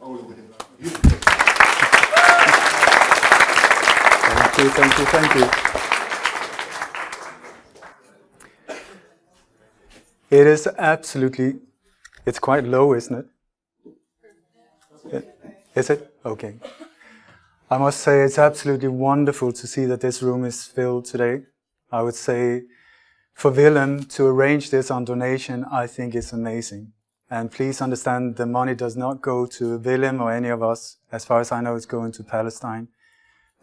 Thank you. It is absolutely, it's quite low, isn't it? Is it? Okay. I must say it's absolutely wonderful to see that this room is filled today. I would say for Willem to arrange this on donation, I think is amazing. And please understand the money does not go to Willem or any of us. As far as I know, it's going to Palestine.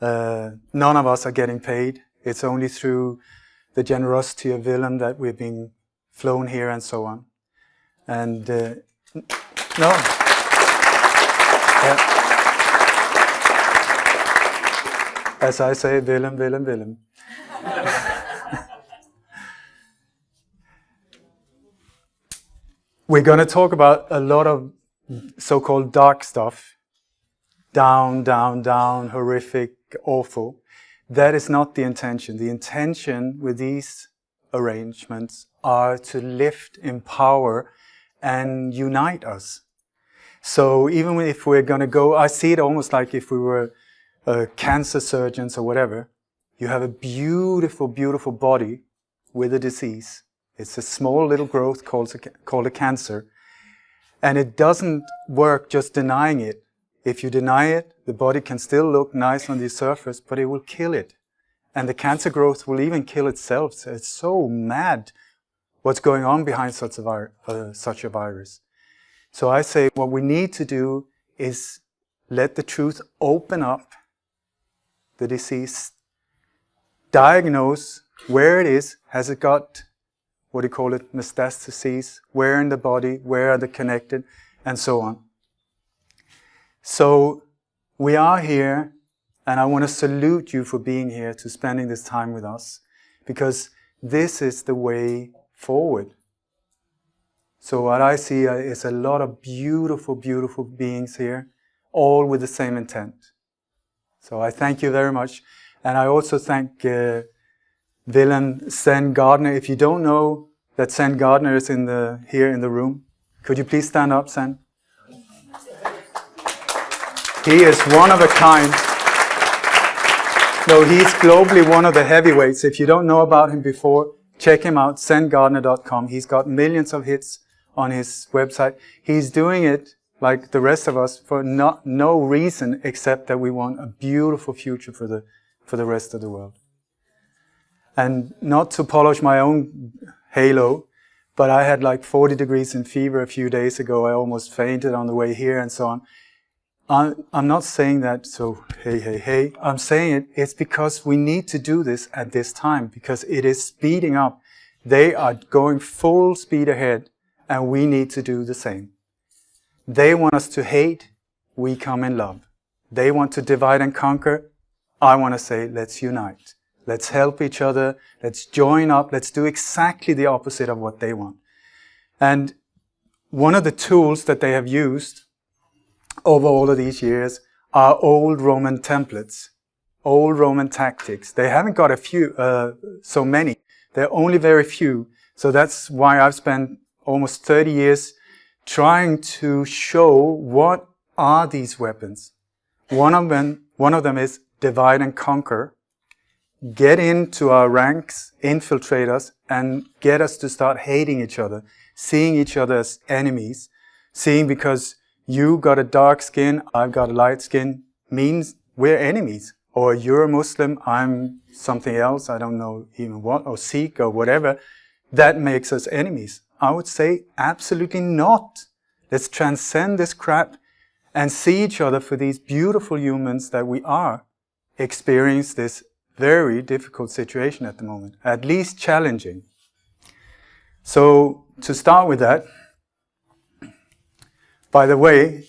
None of us are getting paid. It's only through the generosity of Willem that we're being flown here and so on. And no. As I say, Willem. We're going to talk about a lot of so-called dark stuff. Down, horrific, awful. That is not the intention. The intention with these arrangements are to lift, empower, and unite us. So even if we're going to go, I see it almost like if we were cancer surgeons or whatever. You have a beautiful, beautiful body with a disease. It's a small little growth called a cancer. And it doesn't work just denying it. If you deny it, the body can still look nice on the surface, but it will kill it. And the cancer growth will even kill itself. So it's so mad what's going on behind such a virus. So I say what we need to do is let the truth open up the disease, diagnose where it is, has it got, what do you call it, metastases, where in the body, where are they connected, and so on. So we are here, and I want to salute you for being here, to spending this time with us, because this is the way forward. So what I see is a lot of beautiful, beautiful beings here, all with the same intent. So I thank you very much. And I also thank Willem Sen Gardner. If you don't know that Sen Gardner is here in the room, could you please stand up, Sen? He is one of a kind. No, he's globally one of the heavyweights. If you don't know about him before, check him out, sengardner.com. He's got millions of hits on his website. He's doing it like the rest of us for no reason except that we want a beautiful future for the rest of the world. And not to polish my own halo, but I had like 40 degrees in fever a few days ago. I almost fainted on the way here and so on. I'm not saying that, so hey. I'm saying it's because we need to do this at this time, because it is speeding up. They are going full speed ahead, and we need to do the same. They want us to hate, we come in love. They want to divide and conquer. I want to say, let's unite. Let's help each other. Let's join up. Let's do exactly the opposite of what they want. And one of the tools that they have used over all of these years are old Roman templates, old Roman tactics. They haven't got so many. There are only very few. So that's why I've spent almost 30 years trying to show what are these weapons. One of them is divide and conquer. Get into our ranks, infiltrate us, and get us to start hating each other, seeing each other as enemies, seeing because you got a dark skin, I've got a light skin, means we're enemies. Or you're a Muslim, I'm something else, I don't know even what, or Sikh or whatever. That makes us enemies. I would say absolutely not. Let's transcend this crap and see each other for these beautiful humans that we are. Experience this very difficult situation at the moment, at least challenging. So, to start with that, by the way,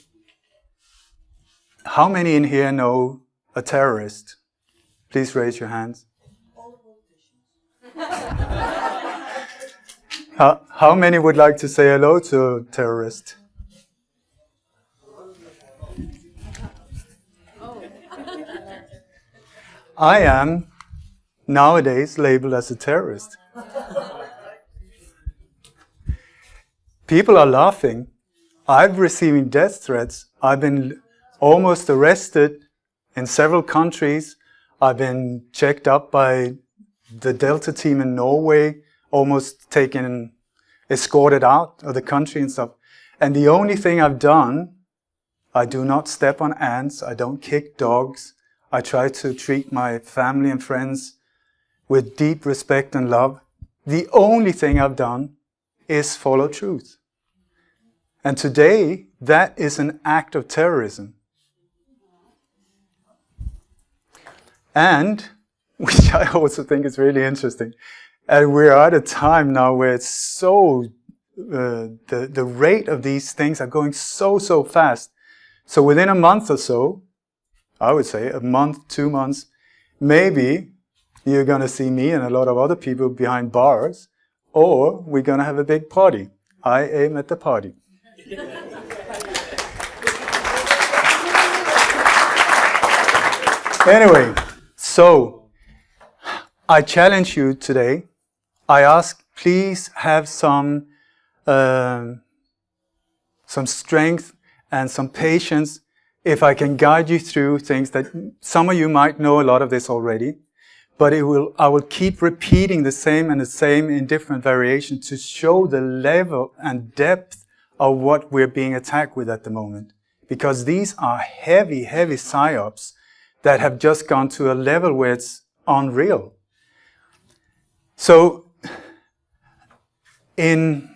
how many in here know a terrorist? Please raise your hands. How many would like to say hello to a terrorist? I am nowadays labeled as a terrorist. People are laughing. I'm receiving death threats. I've been almost arrested in several countries. I've been checked up by the Delta team in Norway, almost escorted out of the country and stuff. And the only thing I've done, I do not step on ants, I don't kick dogs, I try to treat my family and friends with deep respect and love. The only thing I've done is follow truth. And today, that is an act of terrorism. And, which I also think is really interesting, and we're at a time now where it's so, the rate of these things are going so fast. So within a month or so, I would say a month, 2 months, maybe you're going to see me and a lot of other people behind bars, or we're going to have a big party. I aim at the party. Anyway, so I challenge you today. I ask, please have some strength and some patience if I can guide you through things that some of you might know a lot of this already, but I will keep repeating the same in different variations to show the level and depth of what we're being attacked with at the moment. Because these are heavy psyops that have just gone to a level where it's unreal. So, in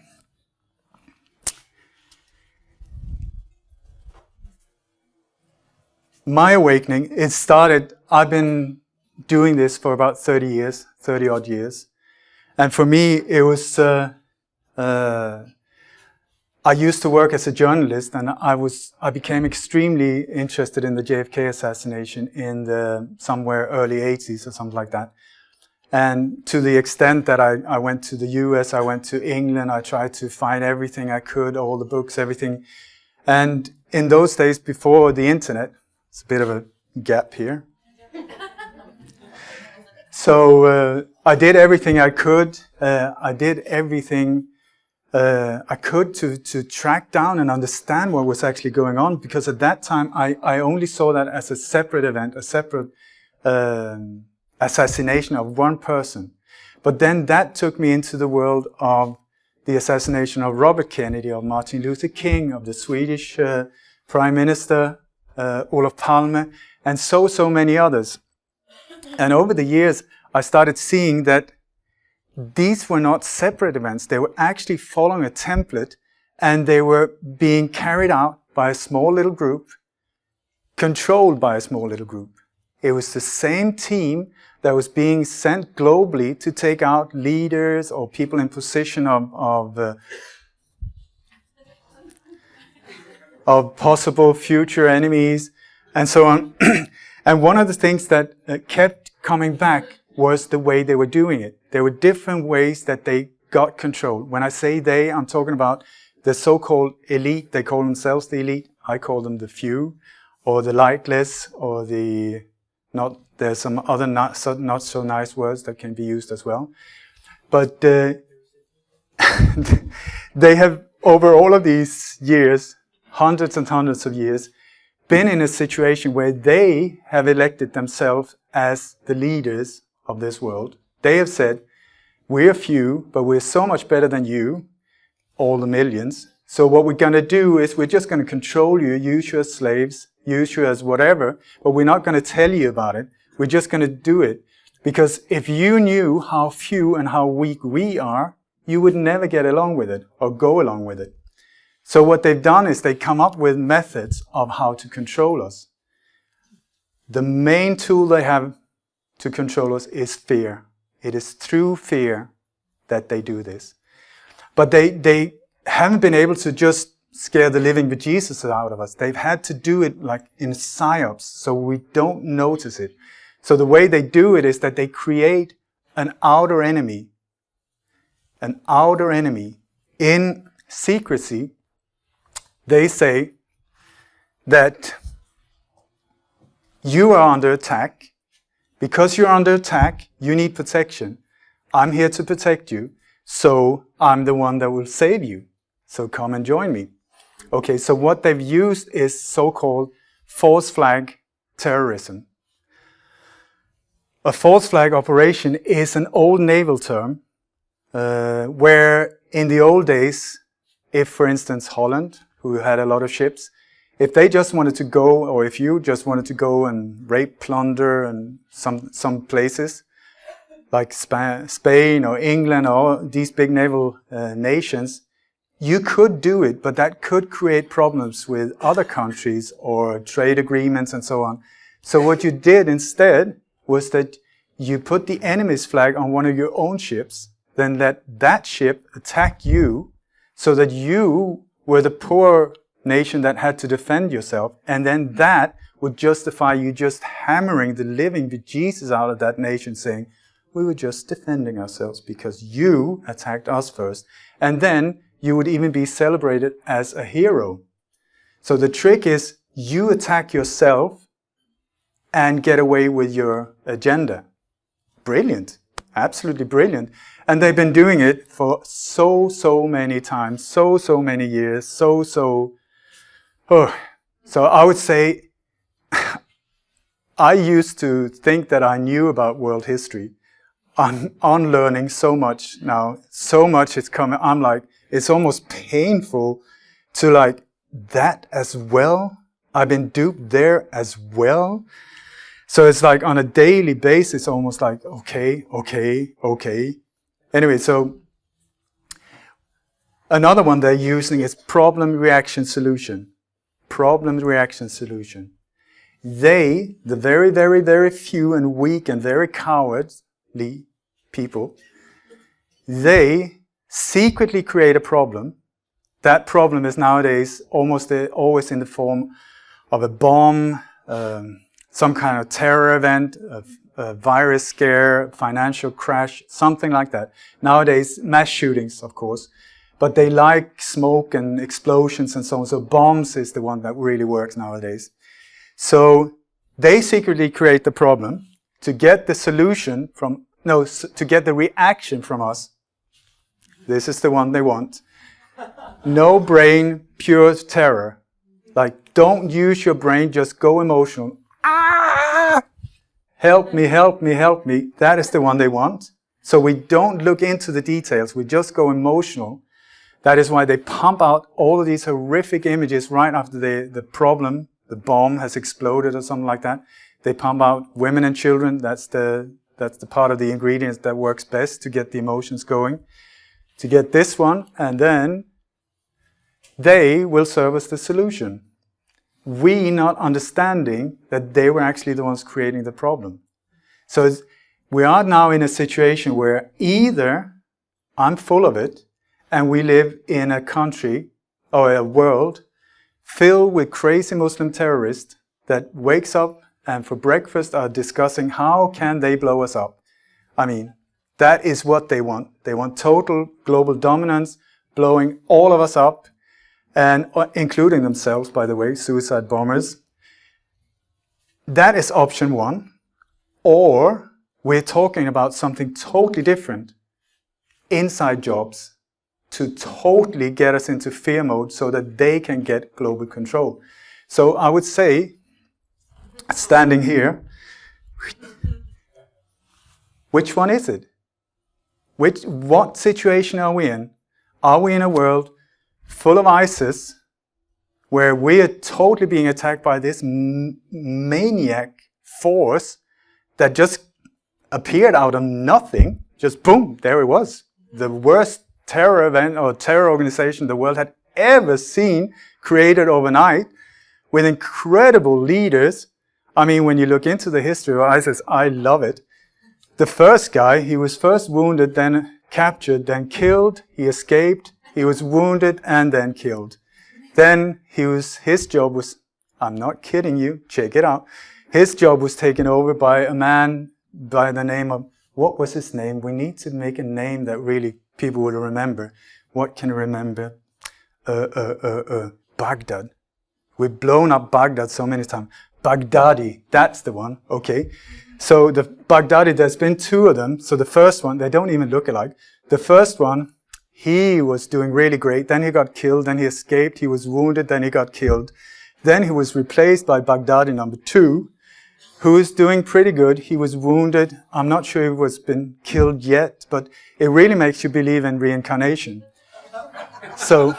my awakening, it started, I've been doing this for about 30 odd years. And for me, it was, I used to work as a journalist, and I became extremely interested in the JFK assassination in the somewhere early 80s or something like that. And to the extent that I went to the US, I went to England, I tried to find everything I could, all the books, everything. And in those days before the internet, it's a bit of a gap here. So I did everything I could. I did everything I could to track down and understand what was actually going on, because at that time I only saw that as a separate event, a separate assassination of one person. But then that took me into the world of the assassination of Robert Kennedy, of Martin Luther King, of the Swedish Prime Minister Olof Palme, and so many others. And over the years, I started seeing that these were not separate events. They were actually following a template, and they were being carried out by a small little group, controlled by a small little group. It was the same team that was being sent globally to take out leaders or people in position of possible future enemies, and so on. And one of the things that kept coming back was the way they were doing it. There were different ways that they got control. When I say they, I'm talking about the so-called elite. They call themselves the elite. I call them the few, or the lightless, or the not. There's some other not so nice words that can be used as well. But they have, over all of these years, hundreds and hundreds of years, been in a situation where they have elected themselves as the leaders of this world. They have said, we're few, but we're so much better than you, all the millions. So what we're going to do is we're just going to control you, use you as slaves, use you as whatever, but we're not going to tell you about it. We're just going to do it. Because if you knew how few and how weak we are, you would never get along with it or go along with it. So what they've done is they come up with methods of how to control us. The main tool they have to control us is fear. It is through fear that they do this. But they haven't been able to just scare the living bejesus out of us. They've had to do it like in psyops, so we don't notice it. So the way they do it is that they create an outer enemy in secrecy. They say that you are under attack. Because you're under attack, you need protection. I'm here to protect you, so I'm the one that will save you. So come and join me. Okay, so what they've used is so-called false flag terrorism. A false flag operation is an old naval term where in the old days, if for instance Holland, who had a lot of ships, if they just wanted to go, or if you just wanted to go and rape, plunder and some places, like Spain or England or these big naval nations, you could do it, but that could create problems with other countries or trade agreements and so on. So what you did instead was that you put the enemy's flag on one of your own ships, then let that ship attack you, so that you were the poor nation that had to defend yourself, and then that would justify you just hammering the living bejesus out of that nation, saying, we were just defending ourselves because you attacked us first. And then you would even be celebrated as a hero. So the trick is you attack yourself and get away with your agenda. Brilliant. Absolutely brilliant. And they've been doing it for so many times, so many years, So I would say I used to think that I knew about world history. I'm unlearning so much now. So much is coming. I'm like, it's almost painful to like, that as well? I've been duped there as well? So it's like on a daily basis, almost like, okay. Anyway, so another one they're using is problem, reaction, solution. Problem, reaction, solution. They, the very few and weak and very cowardly people, they secretly create a problem. That problem is nowadays almost always in the form of a bomb, some kind of terror event, a virus scare, financial crash, something like that. Nowadays, mass shootings, of course. But they like smoke and explosions and so on. So bombs is the one that really works nowadays. So they secretly create the problem to get the solution to get the reaction from us. This is the one they want. No brain, pure terror. Like, don't use your brain, just go emotional. Ah! Help me. That is the one they want. So we don't look into the details, we just go emotional. That is why they pump out all of these horrific images right after the problem, the bomb has exploded or something like that. They pump out women and children. That's the part of the ingredients that works best to get the emotions going. To get this one, and then they will serve as the solution. We not understanding that they were actually the ones creating the problem. So we are now in a situation where either I'm full of it, and we live in a country or a world filled with crazy Muslim terrorists that wakes up and for breakfast are discussing how can they blow us up. I mean, that is what they want. They want total global dominance, blowing all of us up, and including themselves, by the way, suicide bombers. That is option one. Or we're talking about something totally different, inside jobs, to totally get us into fear mode so that they can get global control. So I would say, standing here, which one is it? What situation are we in? Are we in a world full of ISIS, where we are totally being attacked by this maniac force that just appeared out of nothing, just boom, there it was. The worst terror event or terror organization the world had ever seen, created overnight, with incredible leaders. I mean, when you look into the history of ISIS, I love it. The first guy, he was first wounded, then captured, then killed. He escaped. He was wounded and then killed. Then his job was, I'm not kidding you, check it out. His job was taken over by a man by the name of, what was his name? We need to make a name that really people will remember. What can you remember? Baghdad. We've blown up Baghdad so many times. Baghdadi, that's the one, okay. So the Baghdadi, there's been two of them. So the first one, they don't even look alike. The first one, He was doing really great. Then he got killed. Then he escaped. He was wounded. Then he got killed. Then he was replaced by Baghdadi number 2, who is doing pretty good. He was wounded. I'm not sure he was been killed yet, but it really makes you believe in reincarnation. So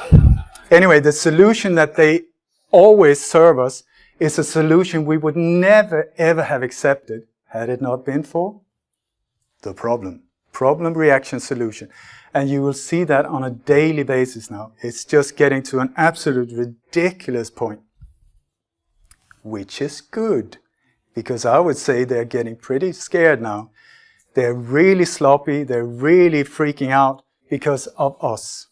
anyway, the solution that they always serve us is a solution we would never, ever have accepted had it not been for the problem. Problem, reaction, solution. And you will see that on a daily basis now. It's just getting to an absolute ridiculous point, which is good. Because I would say they're getting pretty scared now. They're really sloppy. They're really freaking out because of us.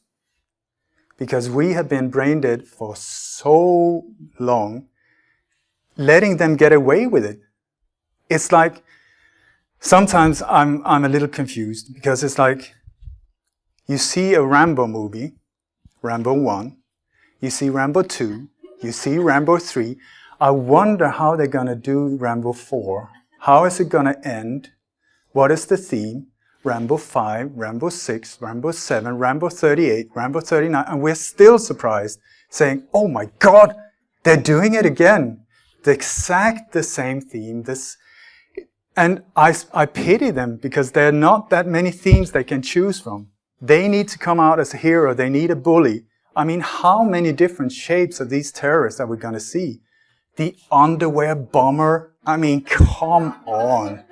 Because we have been brain dead for so long, letting them get away with it. It's like, sometimes I'm a little confused because it's like, you see a Rambo movie, Rambo 1, you see Rambo 2, you see Rambo 3. I wonder how they're going to do Rambo 4. How is it going to end? What is the theme? Rambo 5, Rambo 6, Rambo 7, Rambo 38, Rambo 39, and we're still surprised, saying, oh my God, they're doing it again. The same theme. And I pity them because there are not that many themes they can choose from. They need to come out as a hero. They need a bully. I mean, how many different shapes of these terrorists are we going to see? The underwear bomber. I mean, come on.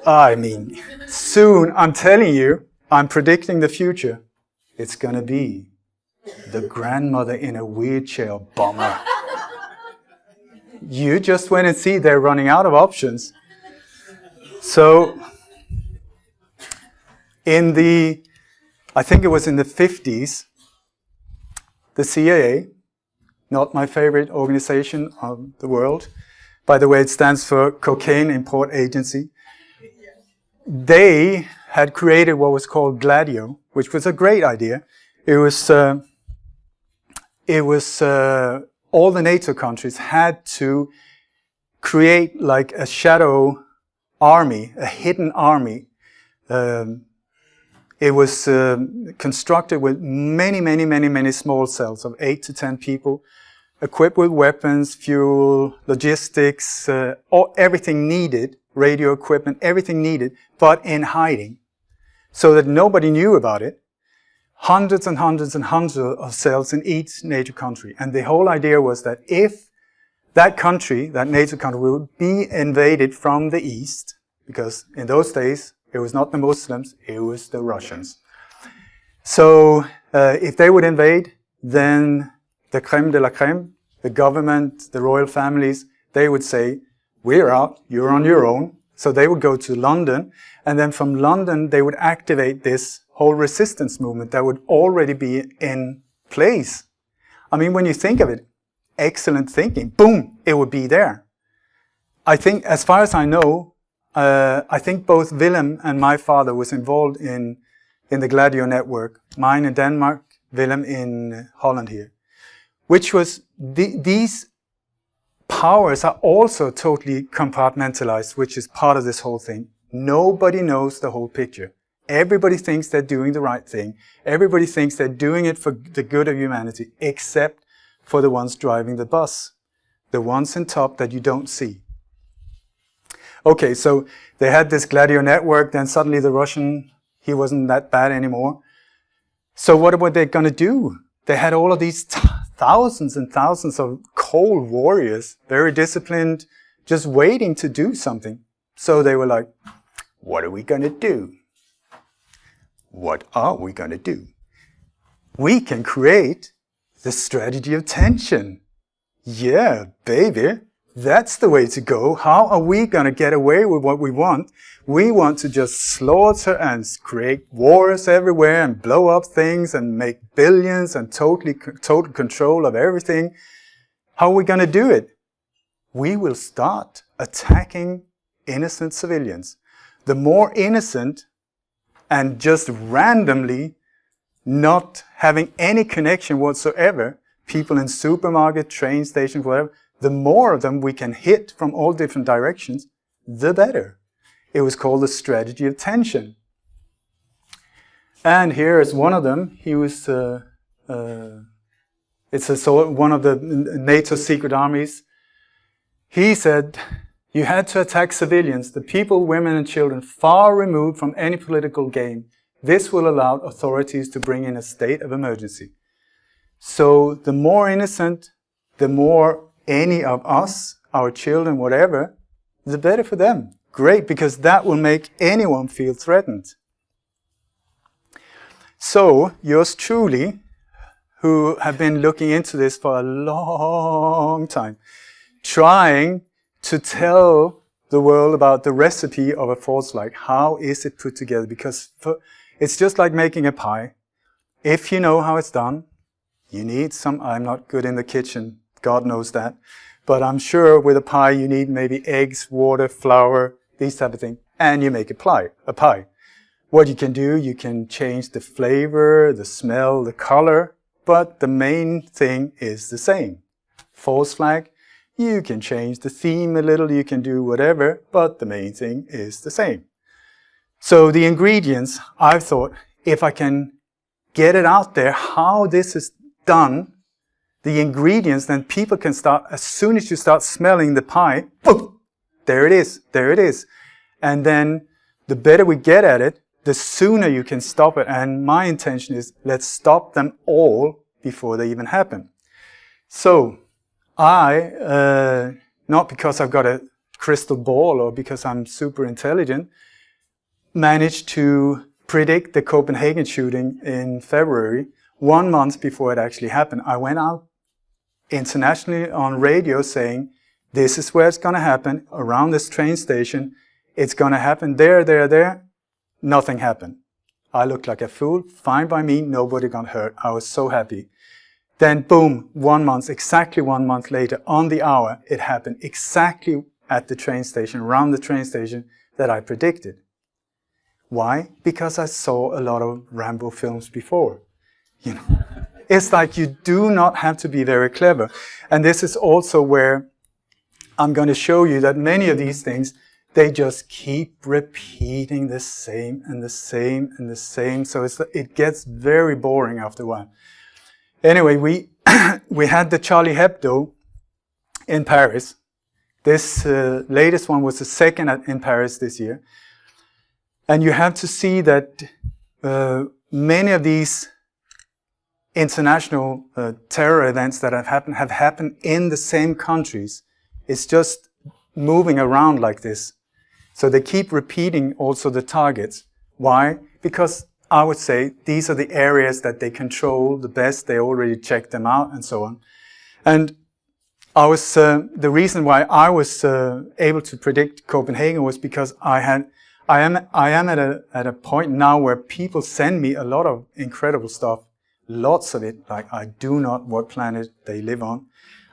I mean, soon, I'm telling you, I'm predicting the future. It's going to be the grandmother in a wheelchair bomber. You just wait and see, they're running out of options. So, I think it was in the 50s, the CIA, not my favorite organization of the world. By the way, it stands for Cocaine Import Agency. They had created what was called Gladio, which was a great idea. It was all the NATO countries had to create like a shadow army, a hidden army. It was constructed with many small cells of 8 to 10 people, equipped with weapons, fuel, logistics, everything needed, radio equipment, everything needed, but in hiding, so that nobody knew about it. Hundreds and hundreds and hundreds of cells in each NATO country. And the whole idea was that if that country, that NATO country, would be invaded from the east, because in those days, it was not the Muslims, it was the Russians. So if they would invade, then the crème de la crème, the government, the royal families, they would say, we're out, you're on your own. So they would go to London, and then from London, they would activate this whole resistance movement that would already be in place. I mean, when you think of it, excellent thinking, boom, it would be there. I think, as far as I know, I think both Willem and my father was involved in the Gladio network. Mine in Denmark, Willem in Holland here. Which was, these powers are also totally compartmentalized, which is part of this whole thing. Nobody knows the whole picture. Everybody thinks they're doing the right thing. Everybody thinks they're doing it for the good of humanity, except for the ones driving the bus. The ones in top that you don't see. Okay, so they had this Gladio network, then suddenly the Russian, he wasn't that bad anymore. So what were they going to do? They had all of these thousands and thousands of cold warriors, very disciplined, just waiting to do something. So they were like, what are we going to do? What are we going to do? We can create the strategy of tension. Yeah, baby. That's the way to go. How are we going to get away with what we want? We want to just slaughter and create wars everywhere and blow up things and make billions and total control of everything. How are we going to do it? We will start attacking innocent civilians. The more innocent and just randomly not having any connection whatsoever, people in supermarket, train stations, whatever, the more of them we can hit from all different directions, the better. It was called the strategy of tension. And here is one of them. He was, one of the NATO secret armies. He said, you had to attack civilians, the people, women and children, far removed from any political game. This will allow authorities to bring in a state of emergency. So the more innocent, the more any of us, our children, whatever, the better for them. Great, because that will make anyone feel threatened. So, yours truly, who have been looking into this for a long time, trying to tell the world about the recipe of a false flag. How is it put together? Because it's just like making a pie. If you know how it's done, you need some, I'm not good in the kitchen, God knows that. But I'm sure with a pie you need maybe eggs, water, flour, these type of things. And you make a pie. What you can do, you can change the flavor, the smell, the color. But the main thing is the same. False flag, you can change the theme a little, you can do whatever, but the main thing is the same. So the ingredients, I've thought, if I can get it out there, how this is done, the ingredients, then people can start, as soon as you start smelling the pie, boom, there it is. And then the better we get at it, the sooner you can stop it. And my intention is, let's stop them all before they even happen. So, I, not because I've got a crystal ball or because I'm super intelligent, managed to predict the Copenhagen shooting in February, 1 month before it actually happened. I went out internationally on radio saying, this is where it's going to happen, around this train station. It's going to happen there. Nothing happened. I looked like a fool. Fine by me. Nobody got hurt. I was so happy. Then boom, 1 month, exactly 1 month later, on the hour, it happened exactly at the train station, around the train station that I predicted. Why? Because I saw a lot of Rambo films before. You know, it's like you do not have to be very clever. And this is also where I'm going to show you that many of these things, they just keep repeating the same and the same and the same. So it gets very boring after a while. Anyway, we had the Charlie Hebdo in Paris. This latest one was the second in Paris this year. And you have to see that many of these international terror events that have happened in the same countries. It's just moving around like this. So they keep repeating also the targets. Why? Because I would say these are the areas that they control the best. They already checked them out and so on. And I was the reason why I was able to predict Copenhagen was because I am at a point now where people send me a lot of incredible stuff, lots of it. Like I do not what planet they live on.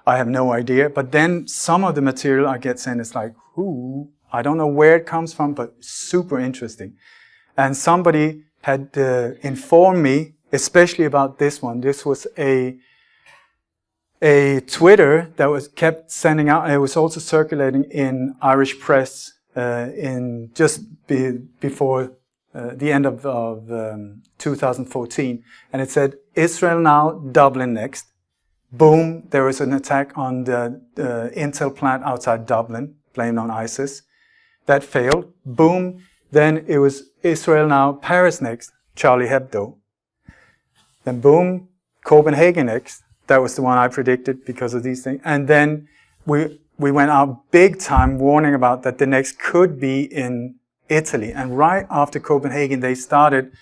I have no idea. But then some of the material I get sent is like, ooh, I don't know where it comes from, but super interesting. And somebody had informed me, especially about this one. This was a Twitter that was kept sending out. It was also circulating in Irish press in just before the end of 2014. And it said, Israel now, Dublin next. Boom, there was an attack on the Intel plant outside Dublin, blamed on ISIS. That failed. Boom, then it was Israel now, Paris next, Charlie Hebdo. Then boom, Copenhagen next. That was the one I predicted because of these things. And then we went out big time warning about that the next could be in Italy. And right after Copenhagen, they started,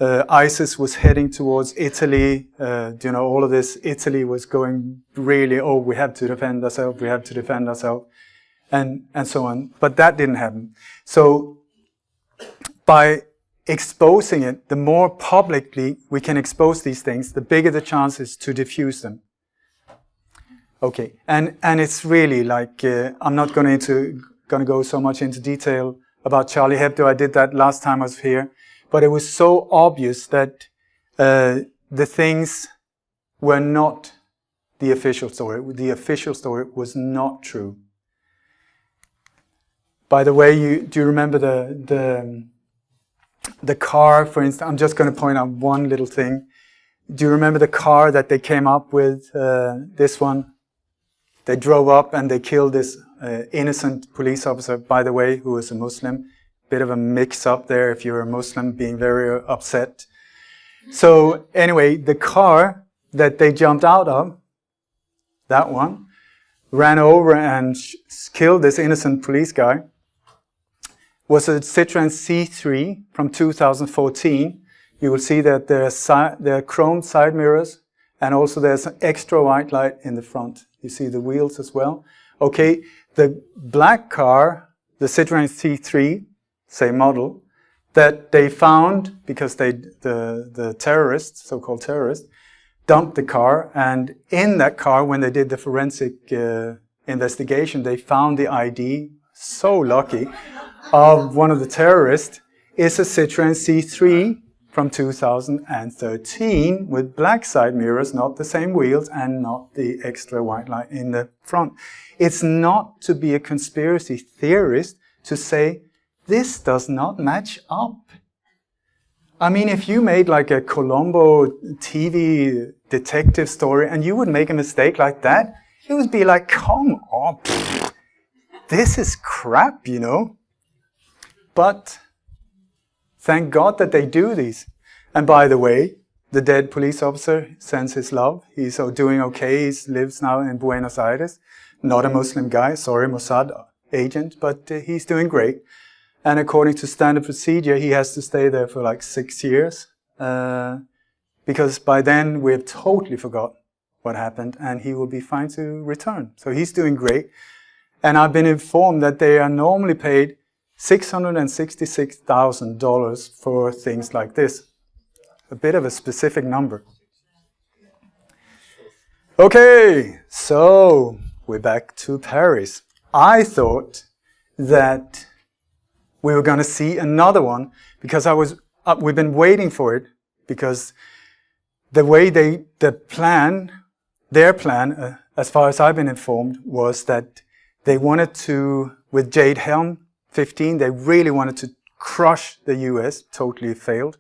ISIS was heading towards Italy. All of this, Italy was going really, we have to defend ourselves, and so on. But that didn't happen. So by exposing it, the more publicly we can expose these things, the bigger the chances to diffuse them. Okay, and it's really like, I'm not going to go so much into detail about Charlie Hebdo. I did that last time I was here. But it was so obvious that the things were not the official story. The official story was not true. By the way, do you remember The car, for instance, I'm just going to point out one little thing. Do you remember the car that they came up with, this one? They drove up and they killed this innocent police officer, by the way, who was a Muslim. Bit of a mix-up there if you're a Muslim, being very upset. So anyway, the car that they jumped out of, that one, ran over and killed this innocent police guy, was a Citroen C3 from 2014. You will see that there are chrome side mirrors, and also there's an extra white light in the front. You see the wheels as well. Okay, the black car, the Citroen C3, same model, that they found because the terrorists, so-called terrorists, dumped the car, and in that car, when they did the forensic investigation, they found the ID, so lucky, of one of the terrorists. Is a Citroen C3 from 2013 with black side mirrors, not the same wheels, and not the extra white light in the front. It's not to be a conspiracy theorist to say, this does not match up. I mean, if you made like a Colombo TV detective story and you would make a mistake like that, it would be like, come on, this is crap, you know. But thank God that they do these. And by the way, the dead police officer sends his love. He's doing okay. He lives now in Buenos Aires. Not a Muslim guy, sorry, Mossad agent, but he's doing great. And according to standard procedure, he has to stay there for like 6 years. Because by then we've totally forgot what happened and he will be fine to return. So he's doing great. And I've been informed that they are normally paid $666,000 for things like this. A bit of a specific number. Okay, so we're back to Paris. I thought that we were going to see another one because we've been waiting for it because the way their plan, as far as I've been informed, was that they wanted to, with Jade Helm 15, they really wanted to crush the US, totally failed.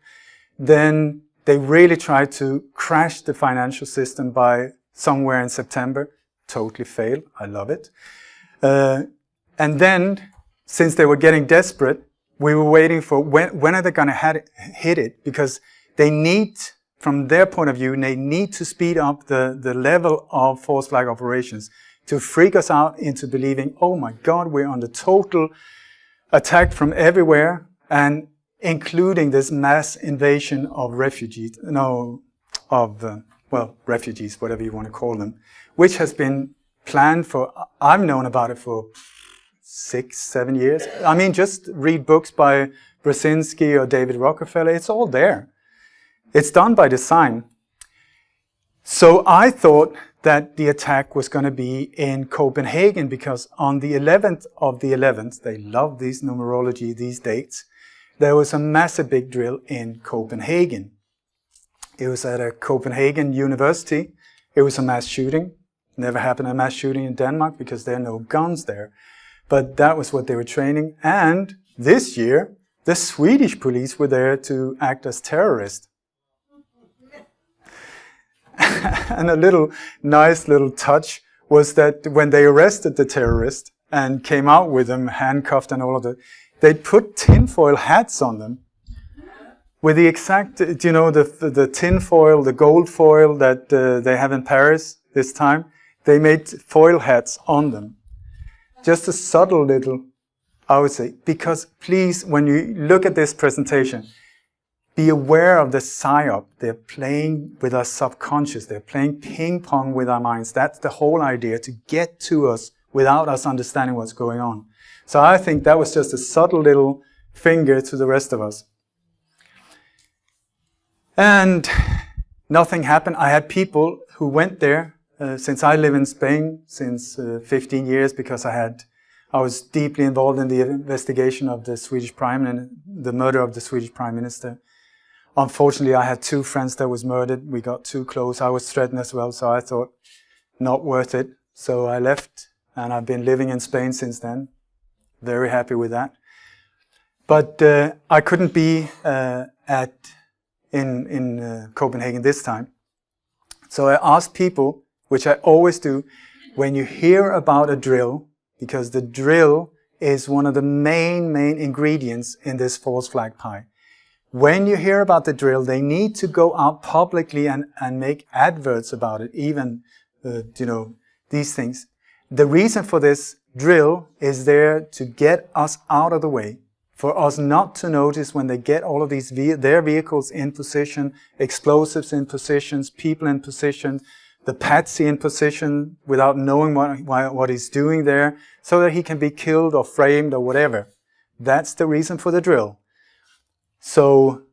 Then they really tried to crash the financial system by somewhere in September, totally failed. I love it. And then, since they were getting desperate, we were waiting for when are they going to hit it? Because they need, from their point of view, they need to speed up the level of false flag operations to freak us out into believing, oh my God, we're under total attack from everywhere, and including this mass invasion of refugees, refugees, whatever you want to call them, which has been planned for, I've known about it for 6-7 years. I mean, just read books by Brzezinski or David Rockefeller, it's all there. It's done by design. So I thought that the attack was going to be in Copenhagen because on the 11th of the 11th, they love these numerology, these dates, there was a massive big drill in Copenhagen. It was at a Copenhagen university. It was a mass shooting. Never happened a mass shooting in Denmark because there are no guns there. But that was what they were training. And this year, the Swedish police were there to act as terrorists. And a nice little touch was that when they arrested the terrorist and came out with them handcuffed and all of that, they put tinfoil hats on them with the exact, the tinfoil, the gold foil that they have in Paris this time. They made foil hats on them. Just a subtle little, I would say, because please, when you look at this presentation, be aware of the psyop. They're playing with our subconscious. They're playing ping pong with our minds. That's the whole idea, to get to us without us understanding what's going on. So I think that was just a subtle little finger to the rest of us. And nothing happened. I had people who went there, since I live in Spain since 15 years, because I was deeply involved in the investigation of the the murder of the Swedish Prime Minister. Unfortunately, I had 2 friends that was murdered. We got too close. I was threatened as well, so I thought, not worth it. So I left, and I've been living in Spain since then. Very happy with that. But I couldn't be in Copenhagen this time. So I asked people, which I always do, when you hear about a drill, because the drill is one of the main ingredients in this false flag pie. When you hear about the drill, they need to go out publicly and make adverts about it, even, these things. The reason for this drill is there to get us out of the way, for us not to notice when they get all of these their vehicles in position, explosives in positions, people in position, the patsy in position without knowing what he's doing there, so that he can be killed or framed or whatever. That's the reason for the drill. So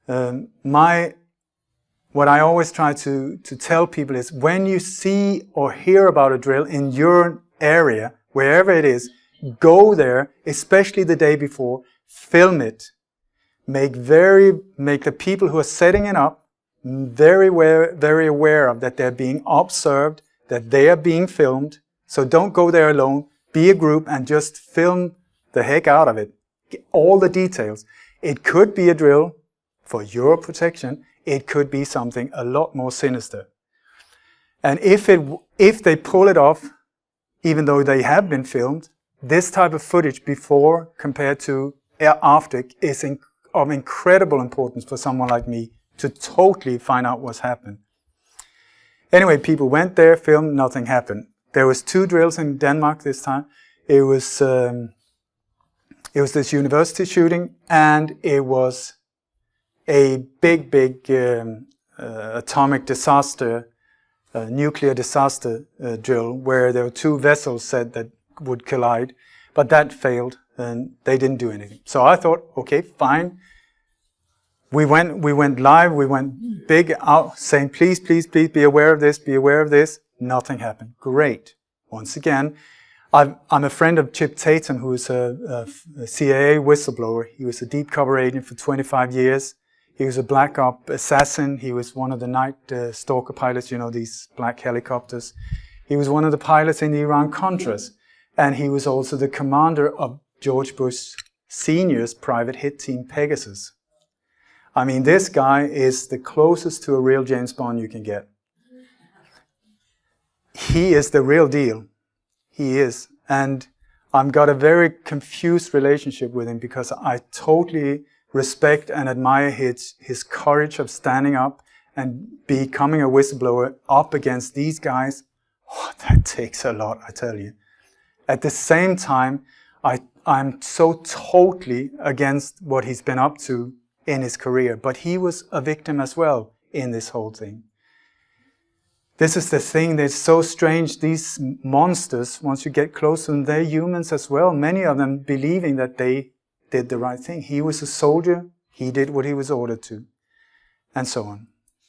what I always try to tell people is, when you see or hear about a drill in your area, wherever it is, go there, especially the day before, film it. Make the people who are setting it up very aware of that they're being observed, that they are being filmed. So don't go there alone. Be a group and just film the heck out of it. Get all the details. It could be a drill for your protection. It could be something a lot more sinister. And if they pull it off, even though they have been filmed, this type of footage before compared to after is of incredible importance for someone like me to totally find out what's happened. Anyway, people went there, filmed, nothing happened. There was 2 drills in Denmark this time. It was this university shooting, and it was a big atomic disaster, nuclear disaster drill, where there were 2 vessels said that would collide, but that failed and they didn't do anything. So I thought, okay, fine. We went live, we went big out saying, please be aware of this, be aware of this. Nothing happened. Great. Once again, I'm a friend of Chip Tatum, who is a CIA whistleblower. He was a deep cover agent for 25 years. He was a black op assassin. He was one of the night stalker pilots, these black helicopters. He was one of the pilots in the Iran-Contras. And he was also the commander of George Bush Sr.'s private hit team, Pegasus. I mean, this guy is the closest to a real James Bond you can get. He is the real deal. He is. And I've got a very confused relationship with him, because I totally respect and admire his courage of standing up and becoming a whistleblower up against these guys. Oh, that takes a lot, I tell you. At the same time, I'm so totally against what he's been up to in his career. But he was a victim as well in this whole thing. This is the thing that's so strange. These monsters, once you get close to them, they're humans as well. Many of them believing that they did the right thing. He was a soldier. He did what he was ordered to. And so on.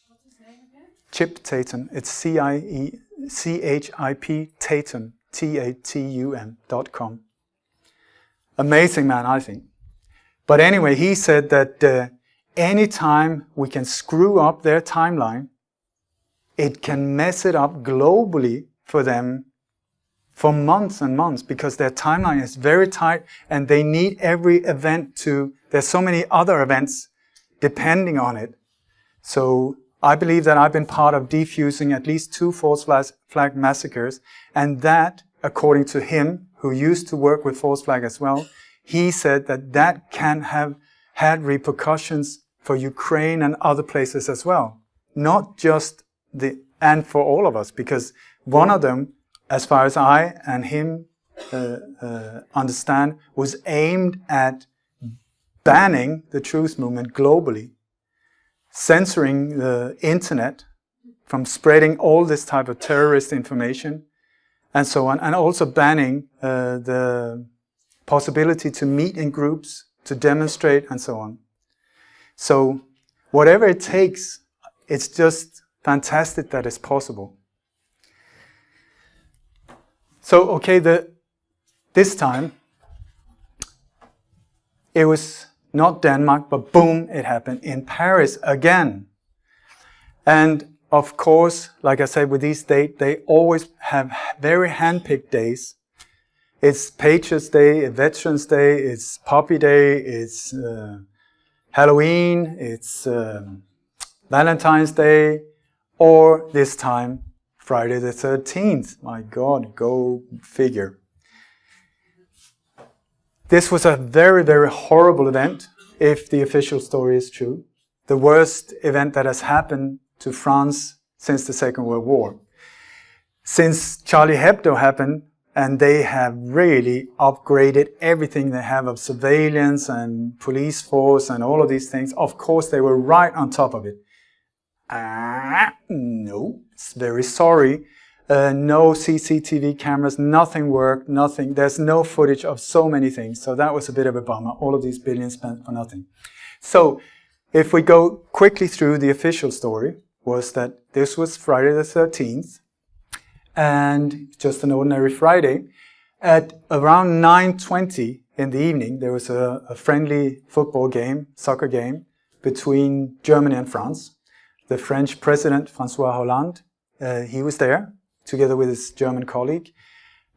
What's his name again? Chip Tatum. It's CHIP Tatum. TATUM.com. Amazing man, I think. But anyway, he said that anytime we can screw up their timeline, it can mess it up globally for them for months and months, because their timeline is very tight and they need every event there's so many other events depending on it. So I believe that I've been part of defusing at least 2 false flag massacres, and that, according to him, who used to work with false flag as well, he said that can have had repercussions for Ukraine and other places as well. Not just and for all of us, because one of them, as far as I and him understand, was aimed at banning the truth movement globally, censoring the internet from spreading all this type of terrorist information, and so on, and also banning the possibility to meet in groups, to demonstrate, and so on. So whatever it takes, it's just fantastic that it's possible. So, okay, this time, it was not Denmark, but boom, it happened in Paris again. And of course, like I said, with these dates, they always have very hand-picked days. It's Patriots Day, it's Veterans Day, it's Poppy Day, it's Halloween, it's Valentine's Day, or this time, Friday the 13th. My God, go figure. This was a very, very horrible event, if the official story is true. The worst event that has happened to France since the Second World War. Since Charlie Hebdo happened, and they have really upgraded everything they have of surveillance and police force and all of these things. Of course, they were right on top of it. No, very sorry. No CCTV cameras, nothing worked, nothing. There's no footage of so many things. So that was a bit of a bummer. All of these billions spent for nothing. So if we go quickly through the official story, was that this was Friday the 13th. And just an ordinary Friday. At around 9:20 in the evening, there was a friendly football game, soccer game, between Germany and France. The French president, François Hollande, he was there, together with his German colleague.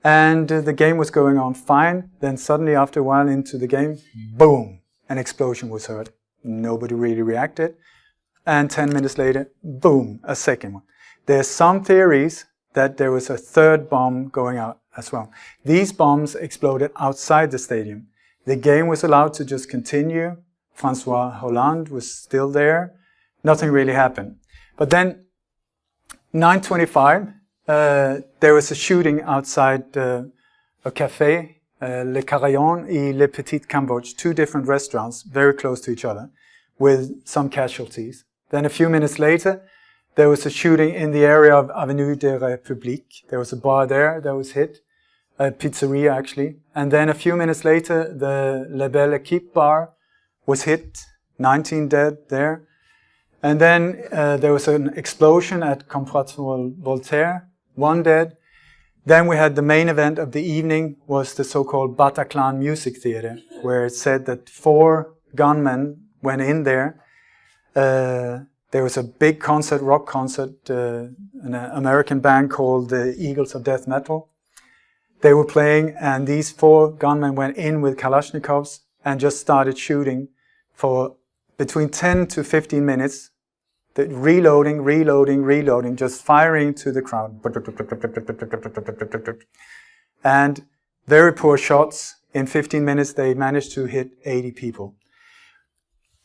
And the game was going on fine. Then suddenly, after a while into the game, boom, an explosion was heard. Nobody really reacted. And 10 minutes later, boom, a second one. There's some theories that there was a third bomb going out as well. These bombs exploded outside the stadium. The game was allowed to just continue. François Hollande was still there. Nothing really happened. But then, 9:25, there was a shooting outside a café, Le Carillon et Le Petit Cambodge, two different restaurants very close to each other, with some casualties. Then a few minutes later, there was a shooting in the area of Avenue de République. There was a bar there that was hit, a pizzeria actually. And then a few minutes later, the La Belle Équipe bar was hit, 19 dead there. And then there was an explosion at Comptoir Voltaire, 1 dead. Then we had the main event of the evening was the so-called Bataclan Music Theater, where it said that 4 gunmen went in there. There was a big concert, rock concert, an American band called the Eagles of Death Metal. They were playing, and these 4 gunmen went in with Kalashnikovs and just started shooting for between 10 to 15 minutes, reloading, just firing to the crowd. And very poor shots. In 15 minutes, they managed to hit 80 people.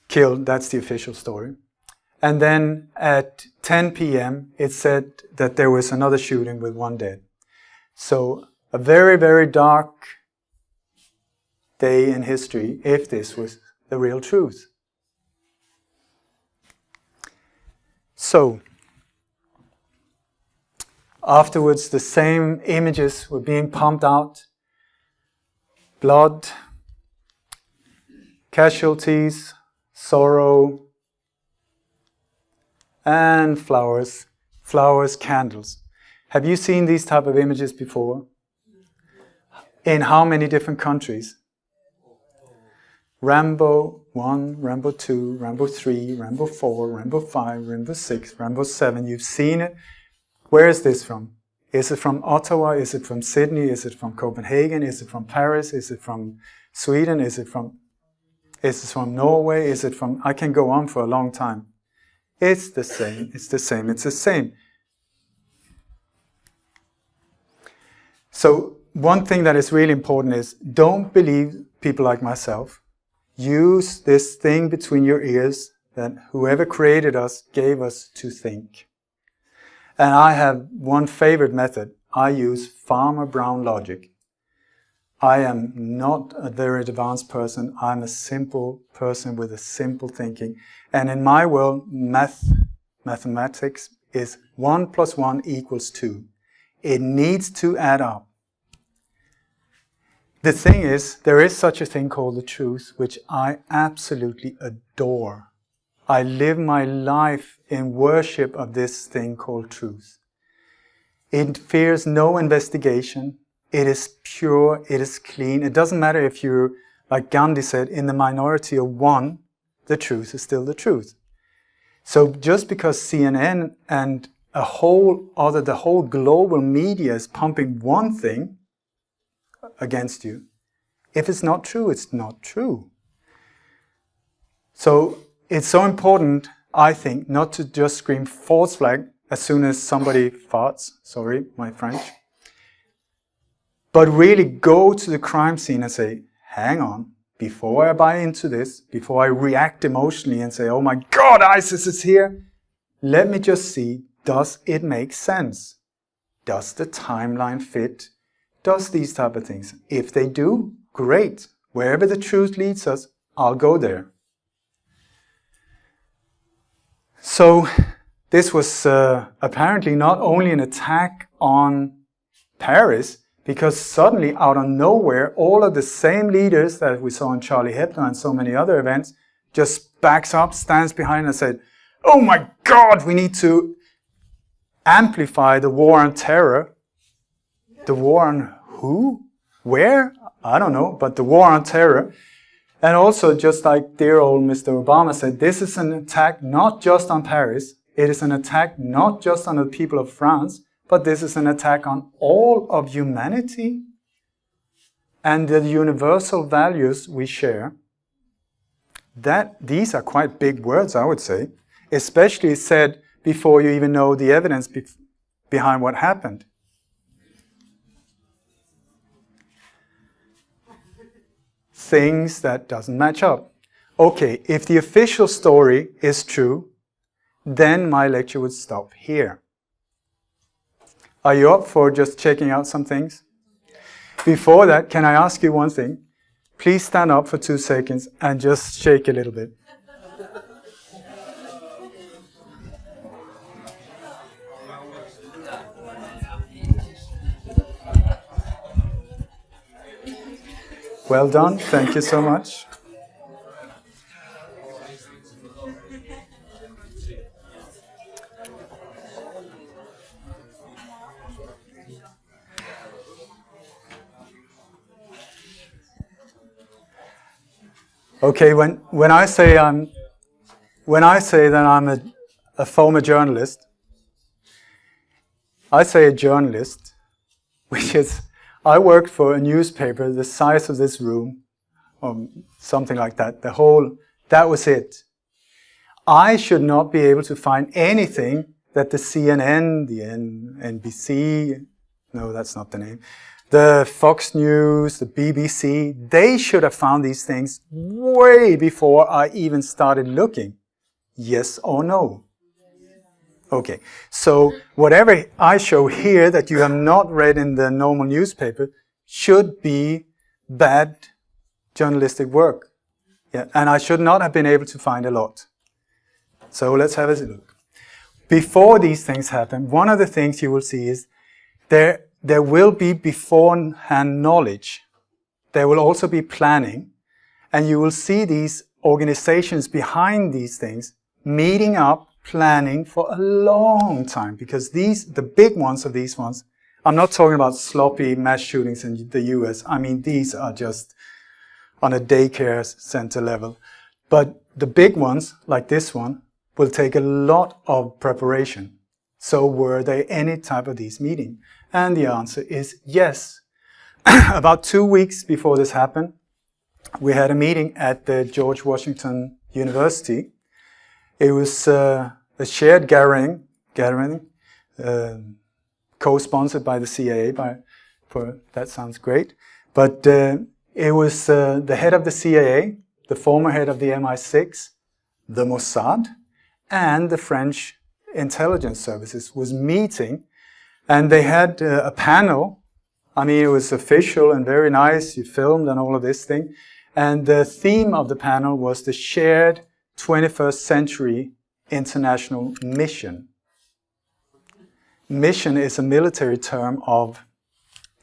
Killed, that's the official story. And then at 10 p.m., it said that there was another shooting with 1 dead. So a very, very dark day in history, if this was the real truth. So, afterwards, the same images were being pumped out. Blood, casualties, sorrow, and flowers, candles. Have you seen these type of images before? In how many different countries? Rambo 1, Rambo 2, Rambo 3, Rambo 4, Rambo 5, Rambo 6, Rambo 7. You've seen it. Where is this from? Is it from Ottawa? Is it from Sydney? Is it from Copenhagen? Is it from Paris? Is it from Sweden? Is it from Norway? Is it from... I can go on for a long time. It's the same. It's the same. It's the same. So one thing that is really important is don't believe people like myself. Use this thing between your ears that whoever created us gave us to think. And I have one favorite method. I use Farmer Brown logic. I am not a very advanced person. I'm a simple person with a simple thinking. And in my world, mathematics is 1 + 1 = 2. It needs to add up. The thing is, there is such a thing called the truth, which I absolutely adore. I live my life in worship of this thing called truth. It fears no investigation. It is pure. It is clean. It doesn't matter if you're, like Gandhi said, in the minority of 1, the truth is still the truth. So just because CNN and the whole global media is pumping one thing, against you. If it's not true, it's not true. So it's so important, I think, not to just scream false flag as soon as somebody farts, sorry, my French, but really go to the crime scene and say, hang on, before I buy into this, before I react emotionally and say, oh my God, ISIS is here, let me just see, does it make sense? Does the timeline fit? Does these type of things? If they do, great. Wherever the truth leads us, I'll go there. So this was apparently not only an attack on Paris, because suddenly out of nowhere, all of the same leaders that we saw in Charlie Hebdo and so many other events just backs up, stands behind and said, oh my God, we need to amplify the war on terror. The war on who? Where? I don't know, but the war on terror. And also, just like dear old Mr. Obama said, this is an attack not just on Paris, it is an attack not just on the people of France, but this is an attack on all of humanity and the universal values we share. These are quite big words, I would say, especially said before you even know the evidence behind what happened. Things that doesn't match up. Okay, if the official story is true, then my lecture would stop here. Are you up for just checking out some things? Before that, can I ask you one thing? Please stand up for 2 seconds and just shake a little bit. Well done, thank you so much. Okay, when I say that I'm a former journalist, I say a journalist, which is I worked for a newspaper the size of this room, or something like that. That was it. I should not be able to find anything that the CNN, the NBC, no, that's not the name, the Fox News, the BBC, they should have found these things way before I even started looking. Yes or no? Okay, so whatever I show here that you have not read in the normal newspaper should be bad journalistic work. Yeah, and I should not have been able to find a lot. So let's have a look. Before these things happen, one of the things you will see is there will be beforehand knowledge. There will also be planning. And you will see these organizations behind these things meeting up, planning for a long time. Because the big ones of these ones, I'm not talking about sloppy mass shootings in the US. I mean, these are just on a daycare center level. But the big ones, like this one, will take a lot of preparation. So were there any type of these meetings? And the answer is yes. About 2 weeks before this happened, we had a meeting at the George Washington University. It was a shared gathering co-sponsored by the CIA. That sounds great. But it was the head of the CIA, the former head of the MI6, the Mossad, and the French intelligence services was meeting. And they had a panel. I mean, it was official and very nice. You filmed and all of this thing. And the theme of the panel was the shared 21st century international mission. Mission is a military term of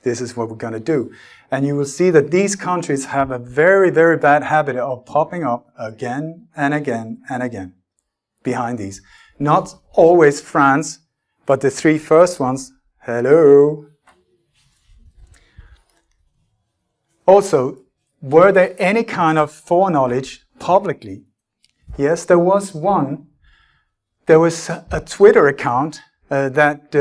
this is what we're going to do. And you will see that these countries have a very, very bad habit of popping up again and again and again behind these. Not always France, but the 3 first ones, hello. Also, were there any kind of foreknowledge publicly? Yes, there was one. There was a Twitter account that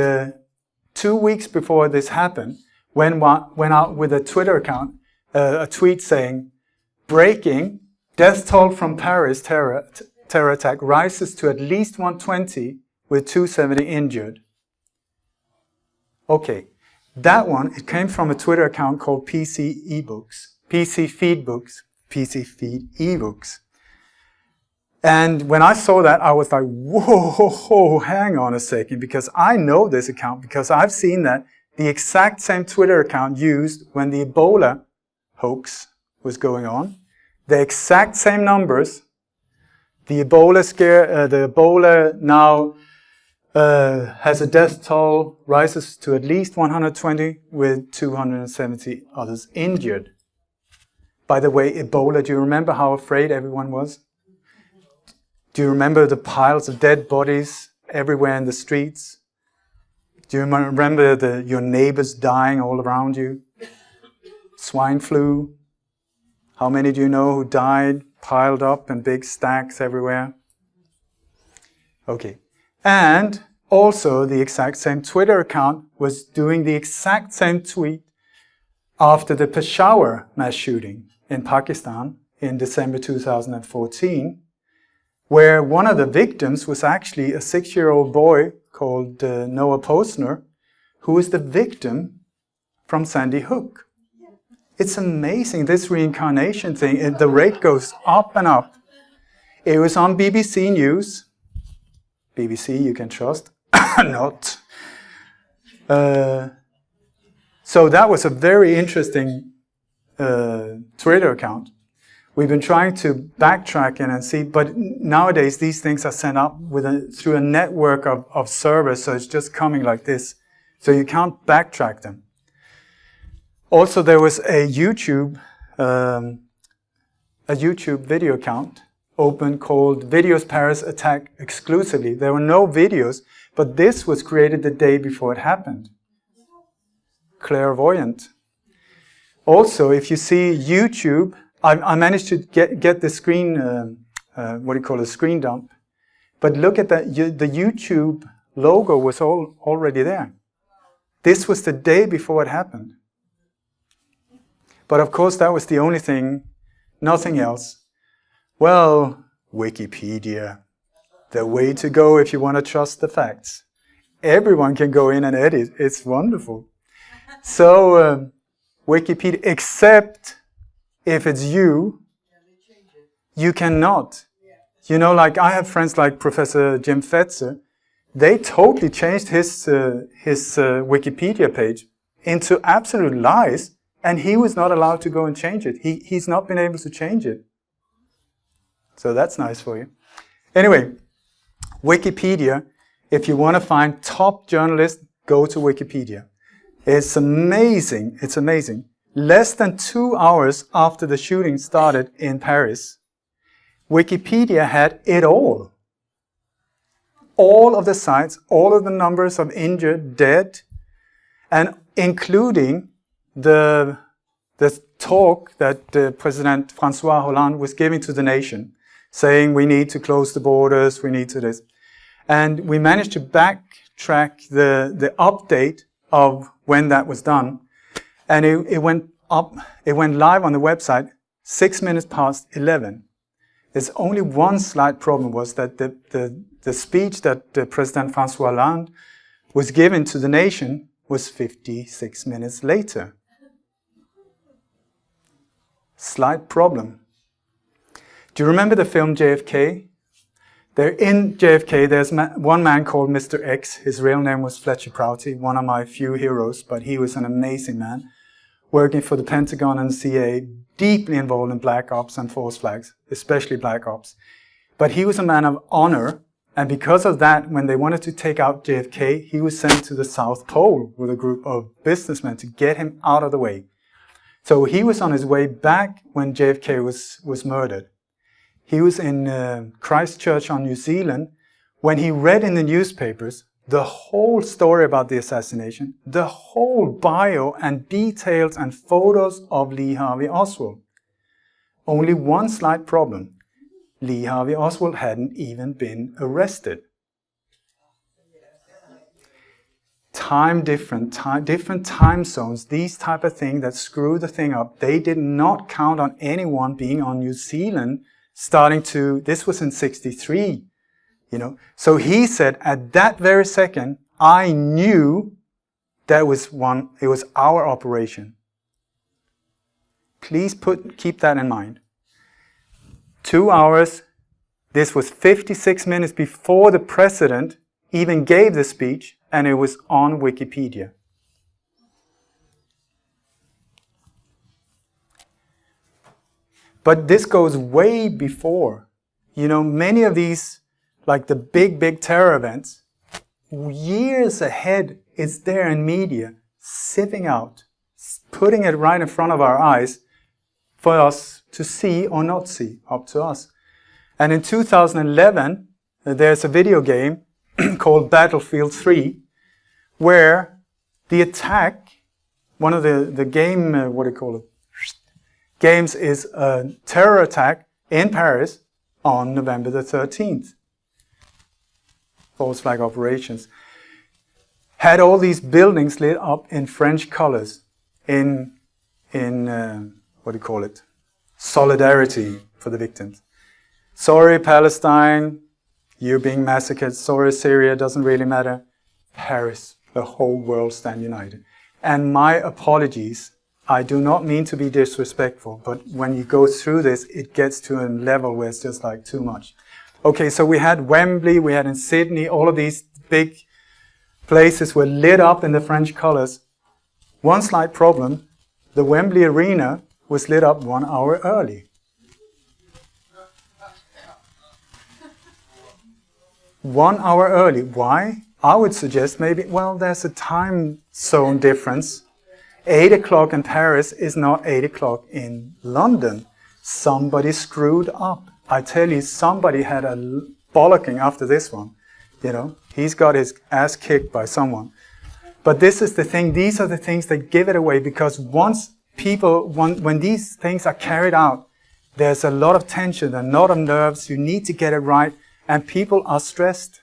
2 weeks before this happened went out with a Twitter account, a tweet saying, "Breaking, death toll from Paris terror attack rises to at least 120 with 270 injured." Okay, that one, it came from a Twitter account called PC Feed eBooks. And when I saw that, I was like, whoa, hang on a second, because I know this account, because I've seen that the exact same Twitter account used when the Ebola hoax was going on. The exact same numbers. The Ebola now has a death toll, rises to at least 120 with 270 others injured. By the way, Ebola, do you remember how afraid everyone was? Do you remember the piles of dead bodies everywhere in the streets? Do you remember your neighbors dying all around you? Swine flu. How many do you know who died, piled up in big stacks everywhere? Okay. And also the exact same Twitter account was doing the exact same tweet after the Peshawar mass shooting in Pakistan in December 2014, where one of the victims was actually a 6-year-old boy called Noah Posner, who was the victim from Sandy Hook. It's amazing, this reincarnation thing, the rate goes up and up. It was on BBC News. BBC, you can trust. Not. So that was a very interesting Twitter account. We've been trying to backtrack and see, but nowadays these things are sent up through a network of servers, so it's just coming like this. So you can't backtrack them. Also, there was a YouTube video account open called Videos Paris Attack Exclusively. There were no videos, but this was created the day before it happened. Clairvoyant. Also, if you see YouTube, I managed to get the screen, screen dump. But look at that, the YouTube logo was already there. This was the day before it happened. But of course, that was the only thing, nothing else. Well, Wikipedia, the way to go if you want to trust the facts. Everyone can go in and edit, it's wonderful. So, Wikipedia, except if it's you cannot. You know, like I have friends like Professor Jim Fetzer. They totally changed his Wikipedia page into absolute lies, and he was not allowed to go and change it. He's not been able to change it. So that's nice for you. Anyway, Wikipedia, if you want to find top journalists, go to Wikipedia. It's amazing. It's amazing. Less than 2 hours after the shooting started in Paris, Wikipedia had it all. All of the sites, all of the numbers of injured, dead, and including the talk that President François Hollande was giving to the nation, saying we need to close the borders, we need to this. And we managed to backtrack the update of when that was done. And it went live on the website 6 minutes past 11. There's only one slight problem, was that the speech that President François Hollande was given to the nation was 56 minutes later. Slight problem. Do you remember the film JFK? In JFK, there's one man called Mr. X. His real name was Fletcher Prouty, one of my few heroes, but he was an amazing man, working for the Pentagon and CIA, deeply involved in black ops and false flags, especially black ops. But he was a man of honor, and because of that, when they wanted to take out JFK, he was sent to the South Pole with a group of businessmen to get him out of the way. So he was on his way back when JFK was murdered. He was in Christchurch on New Zealand when he read in the newspapers the whole story about the assassination, the whole bio and details and photos of Lee Harvey Oswald. Only one slight problem. Lee Harvey Oswald hadn't even been arrested. different time zones, these type of things that screw the thing up. They did not count on anyone being on New Zealand this was in 63, So he said, at that very second, I knew it was our operation. Please keep that in mind. 2 hours, this was 56 minutes before the president even gave the speech, and it was on Wikipedia. But this goes way before. Many of these, like the big terror events, years ahead, it's there in media, sieving out, putting it right in front of our eyes for us to see or not see, up to us. And in 2011, there's a video game called Battlefield 3, where the attack, one of the game, games is a terror attack in Paris on November the 13th. False flag operations. Had all these buildings lit up in French colors, in solidarity for the victims. Sorry, Palestine, you're being massacred. Sorry, Syria, doesn't really matter. Paris, the whole world stand united. And my apologies, I do not mean to be disrespectful, but when you go through this, it gets to a level where it's just like too much. Okay, so we had Wembley, we had in Sydney, all of these big places were lit up in the French colors. One slight problem, the Wembley Arena was lit up 1 hour early. 1 hour early. Why? I would suggest there's a time zone difference. 8 o'clock in Paris is not 8 o'clock in London. Somebody screwed up. I tell you, somebody had a bollocking after this one. He's got his ass kicked by someone. But this is the thing, these are the things that give it away, because once when these things are carried out, there's a lot of tension, a lot of nerves, you need to get it right, and people are stressed.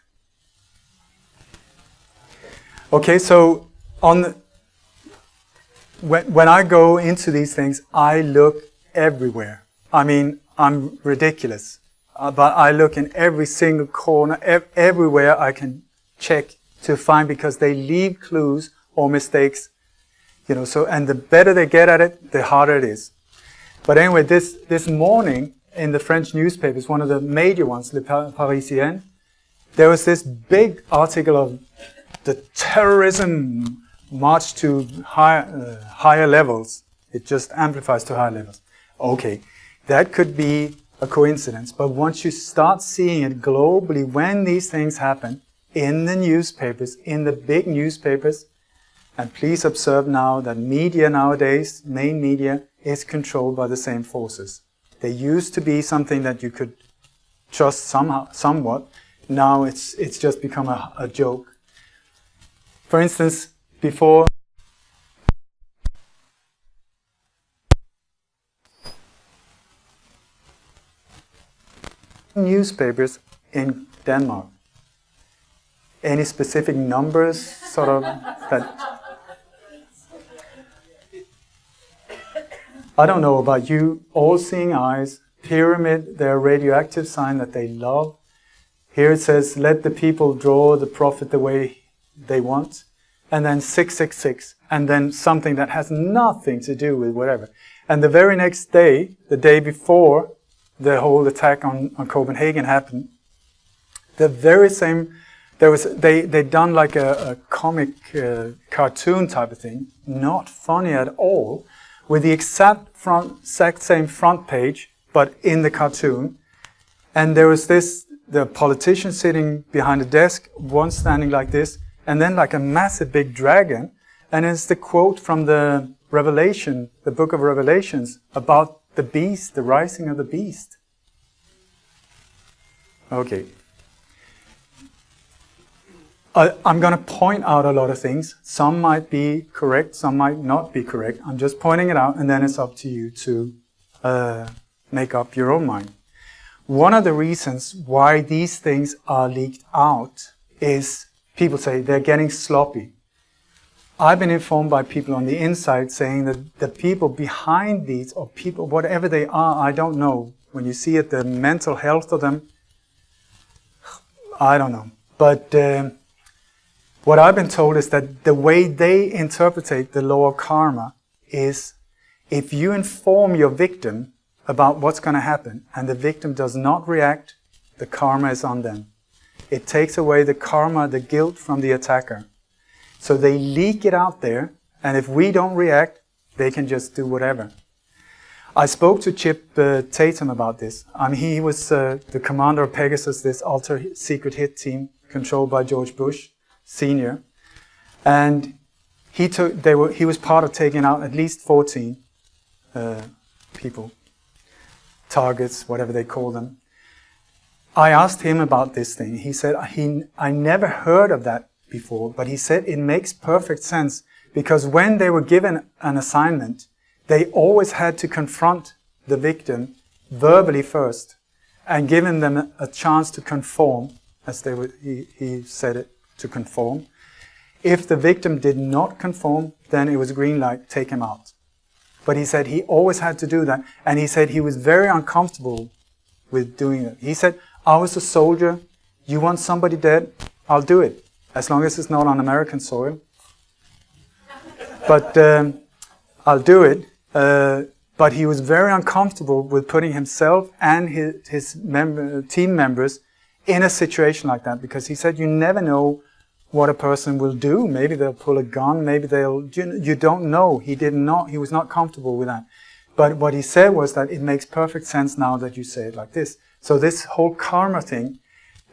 Okay, so when I go into these things, I look everywhere. I mean, I'm ridiculous, but I look in every single corner, everywhere I can check to find, because they leave clues or mistakes, and the better they get at it, the harder it is. But anyway, this morning in the French newspapers, one of the major ones, Le Parisien, there was this big article of the terrorism march to higher levels. It just amplifies to higher levels. Okay, that could be a coincidence, but once you start seeing it globally, when these things happen, in the newspapers, in the big newspapers, and please observe now that media nowadays, main media, is controlled by the same forces. They used to be something that you could trust somewhat. Now it's just become a joke. For instance, before newspapers in Denmark, any specific numbers sort of that? I don't know about you, all-seeing eyes, pyramid, their radioactive sign that they love. Here it says, let the people draw the prophet the way they want. And then 666, and then something that has nothing to do with whatever. And the very next day, the day before the whole attack on Copenhagen happened, the very same, they'd done like a comic cartoon type of thing, not funny at all, with the exact same front page, but in the cartoon. And there was the politician sitting behind a desk, one standing like this, and then like a massive big dragon. And it's the quote from the Revelation, the book of Revelations, about the beast, the rising of the beast. Okay. I'm going to point out a lot of things. Some might be correct, some might not be correct. I'm just pointing it out, and then it's up to you to make up your own mind. One of the reasons why these things are leaked out is people say they're getting sloppy. I've been informed by people on the inside saying that the people behind these, or people, whatever they are, I don't know. When you see it, the mental health of them, I don't know. But what I've been told is that the way they interpret the law of karma is if you inform your victim about what's going to happen and the victim does not react, the karma is on them. It takes away the karma, the guilt from the attacker. So they leak it out there, and if we don't react, they can just do whatever. I spoke to Chip Tatum about this. He was the commander of Pegasus, this ultra-secret hit team controlled by George Bush Sr. And he was part of taking out at least 14 people, targets, whatever they call them. I asked him about this thing. He said, I never heard of that before, but he said it makes perfect sense because when they were given an assignment, they always had to confront the victim verbally first and giving them a chance to conform, as he said it, to conform. If the victim did not conform, then it was green light, take him out. But he said he always had to do that, and he said he was very uncomfortable with doing it. He said, I was a soldier, you want somebody dead, I'll do it, as long as it's not on American soil. But I'll do it. But he was very uncomfortable with putting himself and his team members in a situation like that, because he said you never know what a person will do. Maybe they'll pull a gun, maybe you don't know. He was not comfortable with that. But what he said was that it makes perfect sense now that you say it like this. So this whole karma thing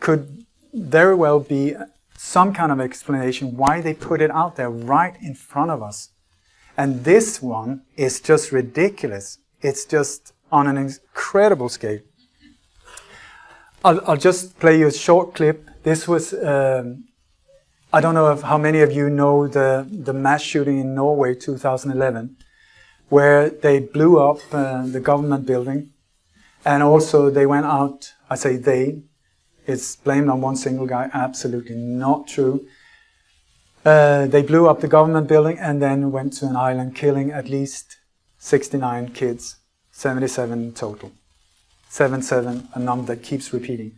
could very well be some kind of explanation why they put it out there right in front of us. And this one is just ridiculous. It's just on an incredible scale. I'll just play you a short clip. This was, I don't know how many of you know the mass shooting in Norway 2011, where they blew up the government building. And also they went out, I say it's blamed on one single guy, absolutely not true. They blew up the government building and then went to an island, killing at least 69 kids, 77 in total. 77, a number that keeps repeating.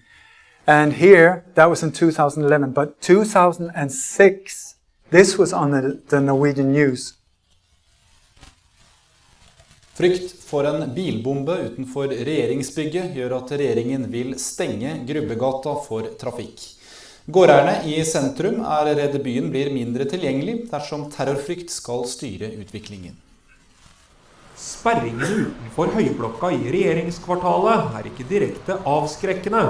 And here, that was in 2011, but 2006, this was on the Norwegian news. Frykt for en bilbombe utenfor regjeringsbygget gjør at regjeringen vil stenge Grubbegata for trafikk. Gårdeierne i sentrum redd byen blir mindre tilgjengelig dersom terrorfrykt skal styre utviklingen. Sperringene utenfor høyblokka i regjeringskvartalet ikke direkte avskrekkende.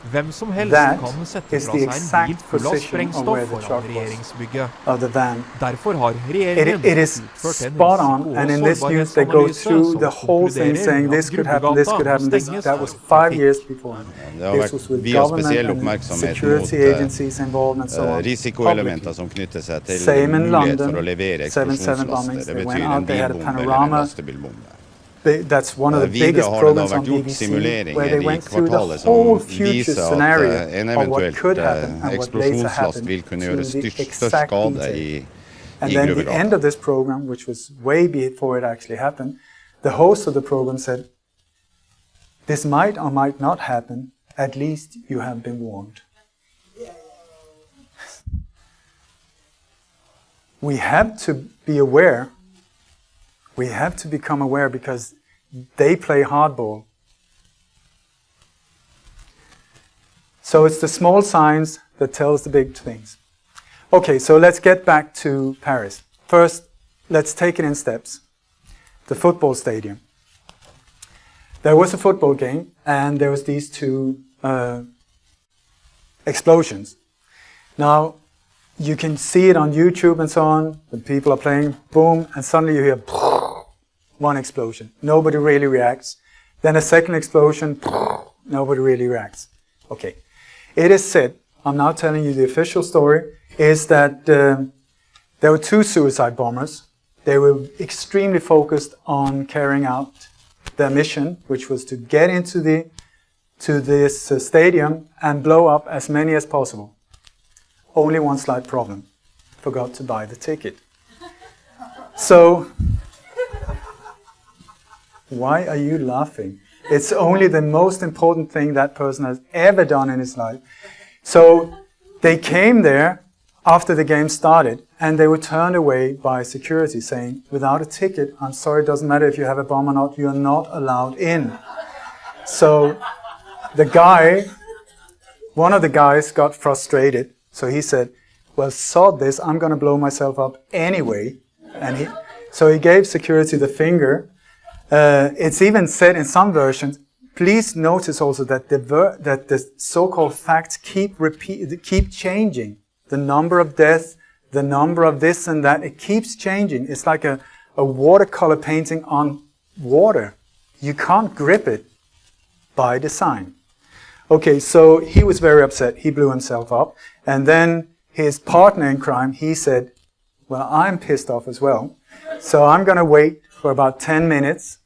Hvem som helst kan sette fra seg en bil full av sprengstoff foran regjeringsbygget. Derfor har regjeringen utført en risiko- og sårbarhetsanalyse som konkluderer at Grubbegata stenges for trafikk. Det har vært viet spesiell oppmerksomhet mot risikoelementer som knytter seg til mulighet for å levere eksplosjonslaster. Det betyr en bilbombe eller en lastebilbombe. That's one of the biggest programs on BBC, where they went through the whole future scenario of what could happen and what later happened to the exact detail. And then the end of this program, which was way before it actually happened, the host of the program said, this might or might not happen, at least you have been warned. We have to be aware. We have to become aware because they play hardball. So it's the small signs that tells the big things. Okay, so let's get back to Paris. First, let's take it in steps. The football stadium. There was a football game and there was these two explosions. Now, you can see it on YouTube and so on. The people are playing, boom, and suddenly you hear one explosion. Nobody really reacts. Then a second explosion, nobody really reacts. Okay. It is said, I'm now telling you the official story, is that there were two suicide bombers. They were extremely focused on carrying out their mission, which was to get into this stadium and blow up as many as possible. Only one slight problem. forgot to buy the ticket. So, why are you laughing? It's only the most important thing that person has ever done in his life. So, they came there after the game started, and they were turned away by security saying, without a ticket, I'm sorry, it doesn't matter if you have a bomb or not, you're not allowed in. So the guy, one of the guys got frustrated, so he said, well, sod this, I'm going to blow myself up anyway. And so he gave security the finger. It's even said in some versions, please notice also that the so-called facts keep changing. The number of deaths, the number of this and that, it keeps changing. It's like a watercolor painting on water. You can't grip it by design. Okay, so he was very upset. He blew himself up. And then his partner in crime, he said, well, I'm pissed off as well. So I'm going to wait for about 10 minutes.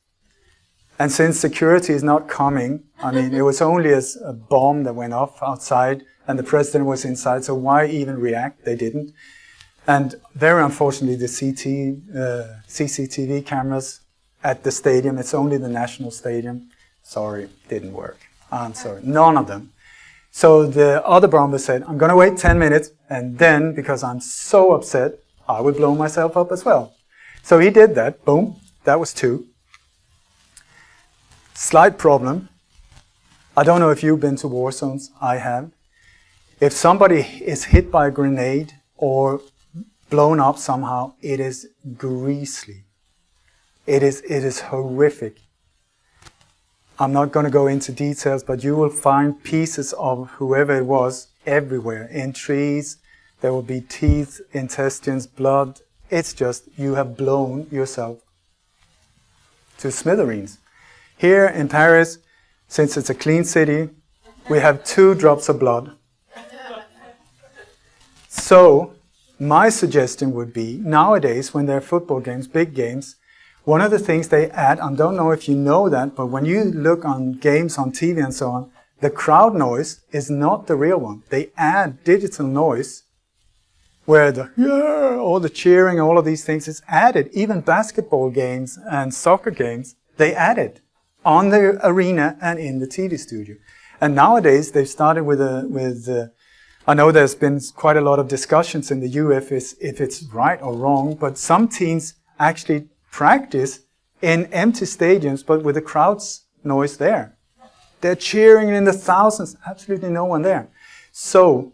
And since security is not coming, I mean, it was only a bomb that went off outside and the president was inside, so why even react? They didn't. And very unfortunately, the CCTV cameras at the stadium, it's only the national stadium, sorry, didn't work. I'm sorry, none of them. So the other bomber said, I'm going to wait 10 minutes, and then, because I'm so upset, I would blow myself up as well. So he did that, boom, that was 2. Slight problem. I don't know if you've been to war zones, I have. If somebody is hit by a grenade or blown up somehow, it is grisly. It is horrific. I'm not going to go into details, but you will find pieces of whoever it was everywhere. In trees, there will be teeth, intestines, blood. It's just, you have blown yourself to smithereens. Here in Paris, since it's a clean city, we have 2 drops of blood. So, my suggestion would be, nowadays, when there are football games, big games, one of the things they add, I don't know if you know that, but when you look on games on TV and so on, the crowd noise is not the real one. They add digital noise, where all the cheering, all of these things is added. Even basketball games and soccer games, they add it on the arena and in the TV studio. And nowadays, they've started with I know there's been quite a lot of discussions in the UF if it's right or wrong, but some teams actually practice in empty stadiums, but with the crowd's noise there. They're cheering in the thousands, absolutely no one there. So,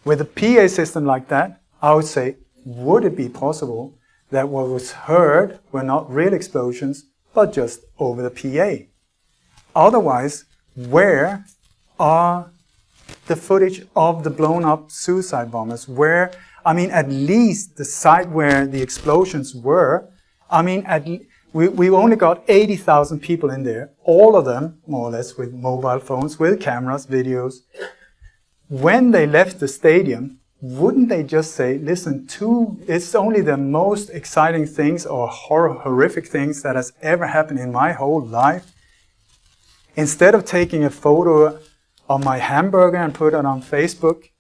with a PA system like that, I would say, would it be possible that what was heard were not real explosions, but just over the PA? Otherwise, where are the footage of the blown up suicide bombers? Where, I mean, at least the site where the explosions were, I mean, we only got 80,000 people in there, all of them, more or less, with mobile phones, with cameras, videos. When they left the stadium, wouldn't they just say, listen, it's only the most exciting things or horrific things that has ever happened in my whole life. Instead of taking a photo of my hamburger and put it on Facebook,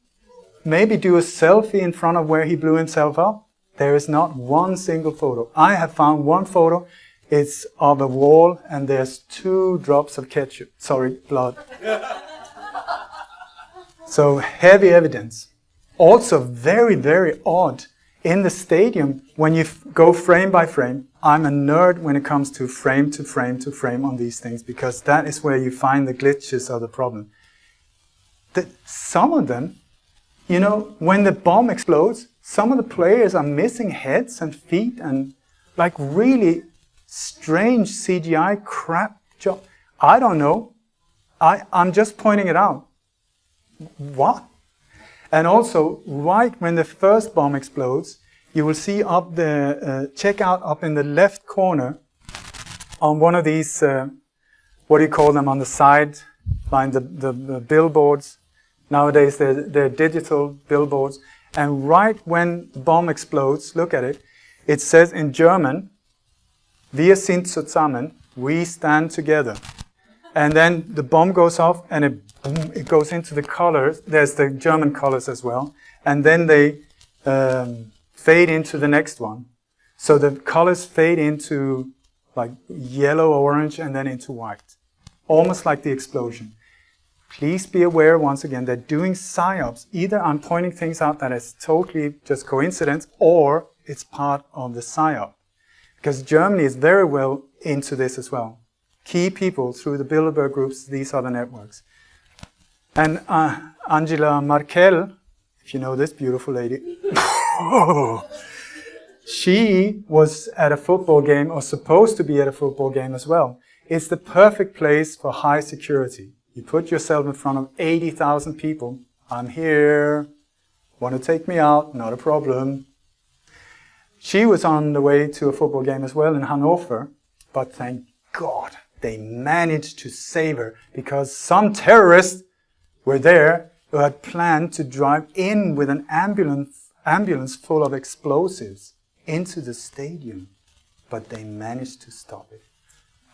maybe do a selfie in front of where he blew himself up. There is not one single photo. I have found one photo. It's of a wall and there's 2 drops of blood. So heavy evidence. Also very, very odd. In the stadium, when you go frame by frame, I'm a nerd when it comes to frame to frame to frame on these things, because that is where you find the glitches of the problem. Some of them, you know, when the bomb explodes, some of the players are missing heads and feet and like really strange CGI crap job. I don't know. I'm just pointing it out. What? And also, right when the first bomb explodes, you will see up the checkout up in the left corner on one of these, what do you call them, on the side line, the billboards. Nowadays, they're digital billboards. And right when the bomb explodes, look at it, it says in German, Wir sind zusammen, we stand together. And then the bomb goes off and it goes into the colors. There's the German colors as well. And then they fade into the next one. So the colors fade into like yellow, orange, and then into white. Almost like the explosion. Please be aware, once again, they're doing psyops. Either I'm pointing things out that is totally just coincidence, or it's part of the psyop. Because Germany is very well into this as well. Key people through the Bilderberg groups, these are the networks. And Angela Merkel, if you know this beautiful lady, she was at a football game, or supposed to be at a football game as well. It's the perfect place for high security. You put yourself in front of 80,000 people. I'm here. Want to take me out? Not a problem. She was on the way to a football game as well in Hanover, but thank God they managed to save her, because some terrorists were there who had planned to drive in with an ambulance full of explosives into the stadium, but they managed to stop it.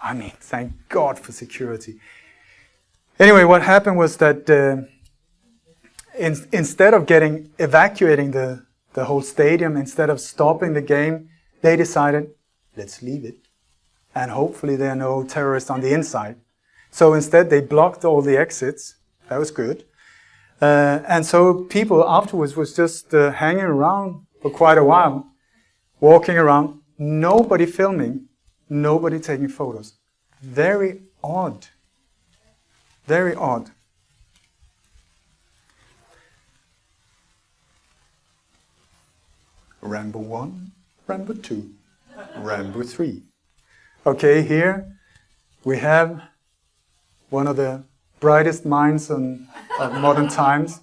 I mean, thank God for security. Anyway, what happened was that instead of evacuating the whole stadium, instead of stopping the game, they decided, let's leave it. And hopefully there are no terrorists on the inside. So instead they blocked all the exits. That was good. And so people afterwards was just hanging around for quite a while, walking around, nobody filming, nobody taking photos. Very odd. Very odd. Rambo 1, Rambo 2, Rambo 3. Okay, here we have one of the brightest minds of modern times.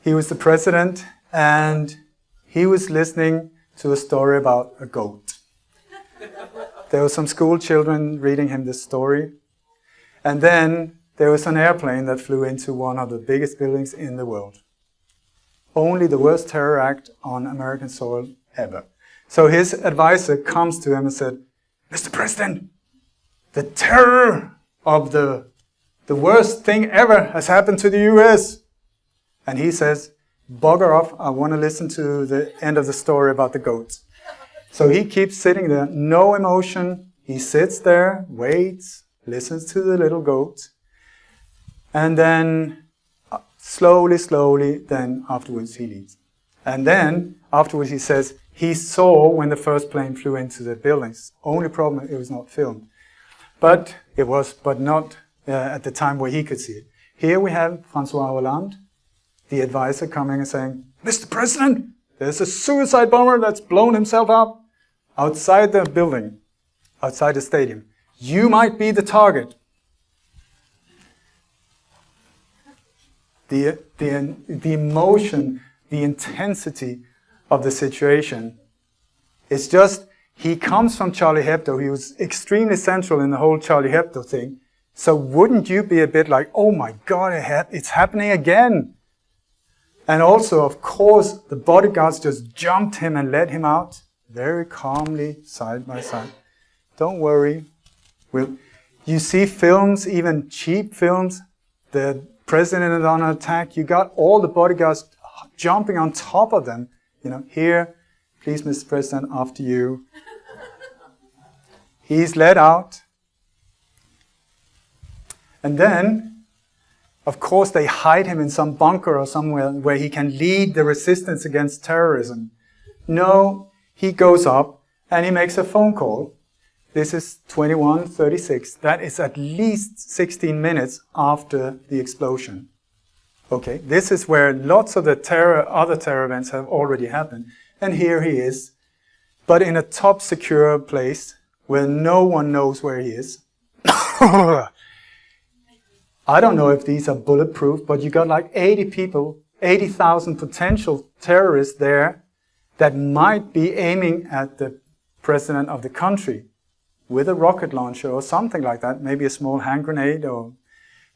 He was the president, and he was listening to a story about a goat. There were some school children reading him this story. And then there was an airplane that flew into one of the biggest buildings in the world. Only the worst terror act on American soil ever. So his advisor comes to him and said, Mr. President, the terror of the worst thing ever has happened to the US. And he says, bugger off, I want to listen to the end of the story about the goats. So he keeps sitting there, no emotion. He sits there, waits, listens to the little goat. And then slowly, then afterwards he leaves. And then afterwards he says, he saw when the first plane flew into the buildings. Only problem, it was not filmed. But not at the time where he could see it. Here we have François Hollande, the advisor, coming and saying, Mr. President, there's a suicide bomber that's blown himself up outside the building, outside the stadium. You might be the target. The emotion, the intensity of the situation. It's just, he comes from Charlie Hebdo. He was extremely central in the whole Charlie Hebdo thing. So wouldn't you be a bit like, oh my God, it's happening again? And also, of course, the bodyguards just jumped him and led him out very calmly, side by side. Don't worry. You see films, even cheap films, the president is on an attack, you got all the bodyguards jumping on top of them. You know, here, please, Mr. President, after you. He's let out. And then, of course, they hide him in some bunker or somewhere where he can lead the resistance against terrorism. No, he goes up and he makes a phone call. This is 21:36. That is at least 16 minutes after the explosion. Okay, this is where lots of the other terror events have already happened. And here he is, but in a top secure place where no one knows where he is. I don't know if these are bulletproof, but you got like 80 people, 80,000 potential terrorists there that might be aiming at the president of the country with a rocket launcher or something like that, maybe a small hand grenade.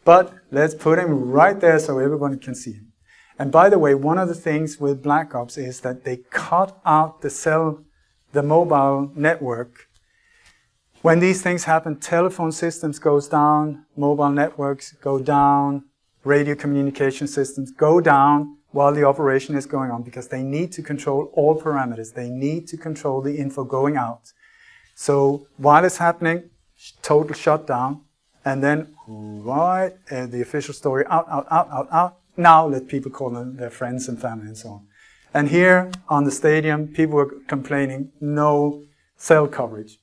But let's put him right there so everyone can see him. And by the way, one of the things with Black Ops is that they cut out the mobile network. When these things happen, telephone systems goes down, mobile networks go down, radio communication systems go down, while the operation is going on because they need to control all parameters. They need to control the info going out. So while it's happening, total shutdown, and then the official story out. Now let people call them their friends and family and so on. And here on the stadium, people were complaining, no cell coverage.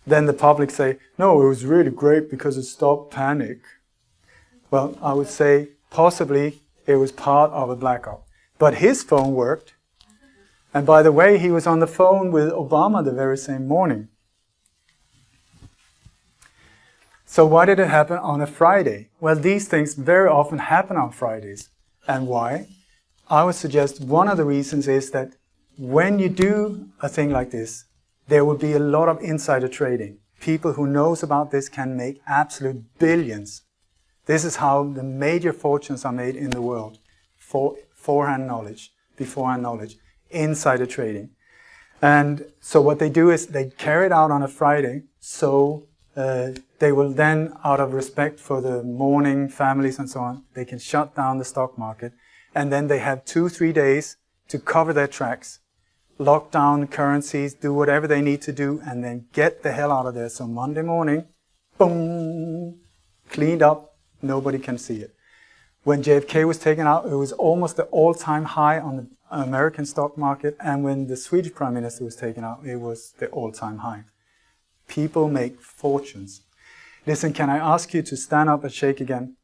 Then the public say, no, it was really great because it stopped panic. Well, I would say possibly it was part of a blackout. But his phone worked. And by the way, he was on the phone with Obama the very same morning. So why did it happen on a Friday? Well, these things very often happen on Fridays. And why? I would suggest one of the reasons is that when you do a thing like this, there will be a lot of insider trading. People who knows about this can make absolute billions. This is how the major fortunes are made in the world. Beforehand knowledge, insider trading. And so what they do is they carry it out on a Friday, so they will then, out of respect for the mourning families and so on, they can shut down the stock market. And then they have 2-3 days to cover their tracks, lock down currencies, do whatever they need to do, and then get the hell out of there. So Monday morning, boom, cleaned up, nobody can see it. When JFK was taken out, it was almost the all-time high on the American stock market. And when the Swedish Prime Minister was taken out, it was the all-time high. People make fortunes. Listen, can I ask you to stand up and shake again?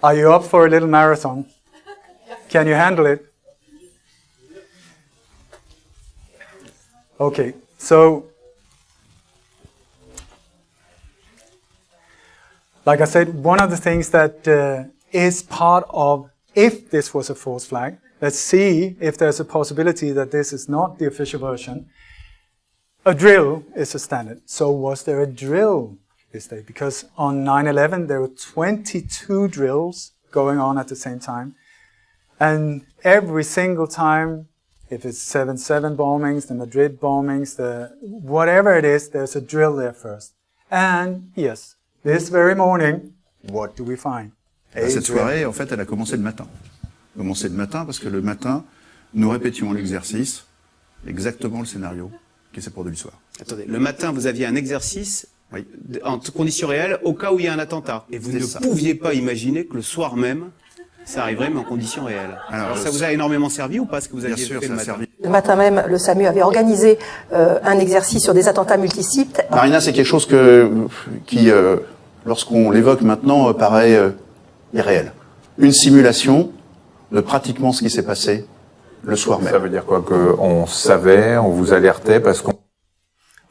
Are you up for a little marathon? Can you handle it? Okay, so like I said, one of the things that is part of, if this was a false flag, let's see if there's a possibility that this is not the official version. A drill is a standard. So was there a drill this day? Because on 9/11 there were 22 drills going on at the same time. And every single time, if it's 7/7 bombings, the Madrid bombings, whatever it is, there's a drill there first. And yes, this very morning, what do we find? Cette soirée, en fait, elle a commencé le matin. Commencé le matin parce que le matin, nous répétions l'exercice, exactement le scénario qui s'est produit le soir. Attendez, le matin, vous aviez un exercice en conditions réelles au cas où il y a un attentat. Et vous ne pouviez pas imaginer que le soir même, ça arriverait, mais en conditions réelles. Alors ça vous a énormément servi ou pas ce que vous aviez fait le matin? Le matin même, le SAMU avait organisé un exercice sur des attentats multisites. Marina, c'est quelque chose qui, lorsqu'on l'évoque maintenant, paraît irréel. Une simulation de pratiquement ce qui s'est passé le soir même. Ça veut dire quoi? Qu'on savait, on vous alertait parce qu'on...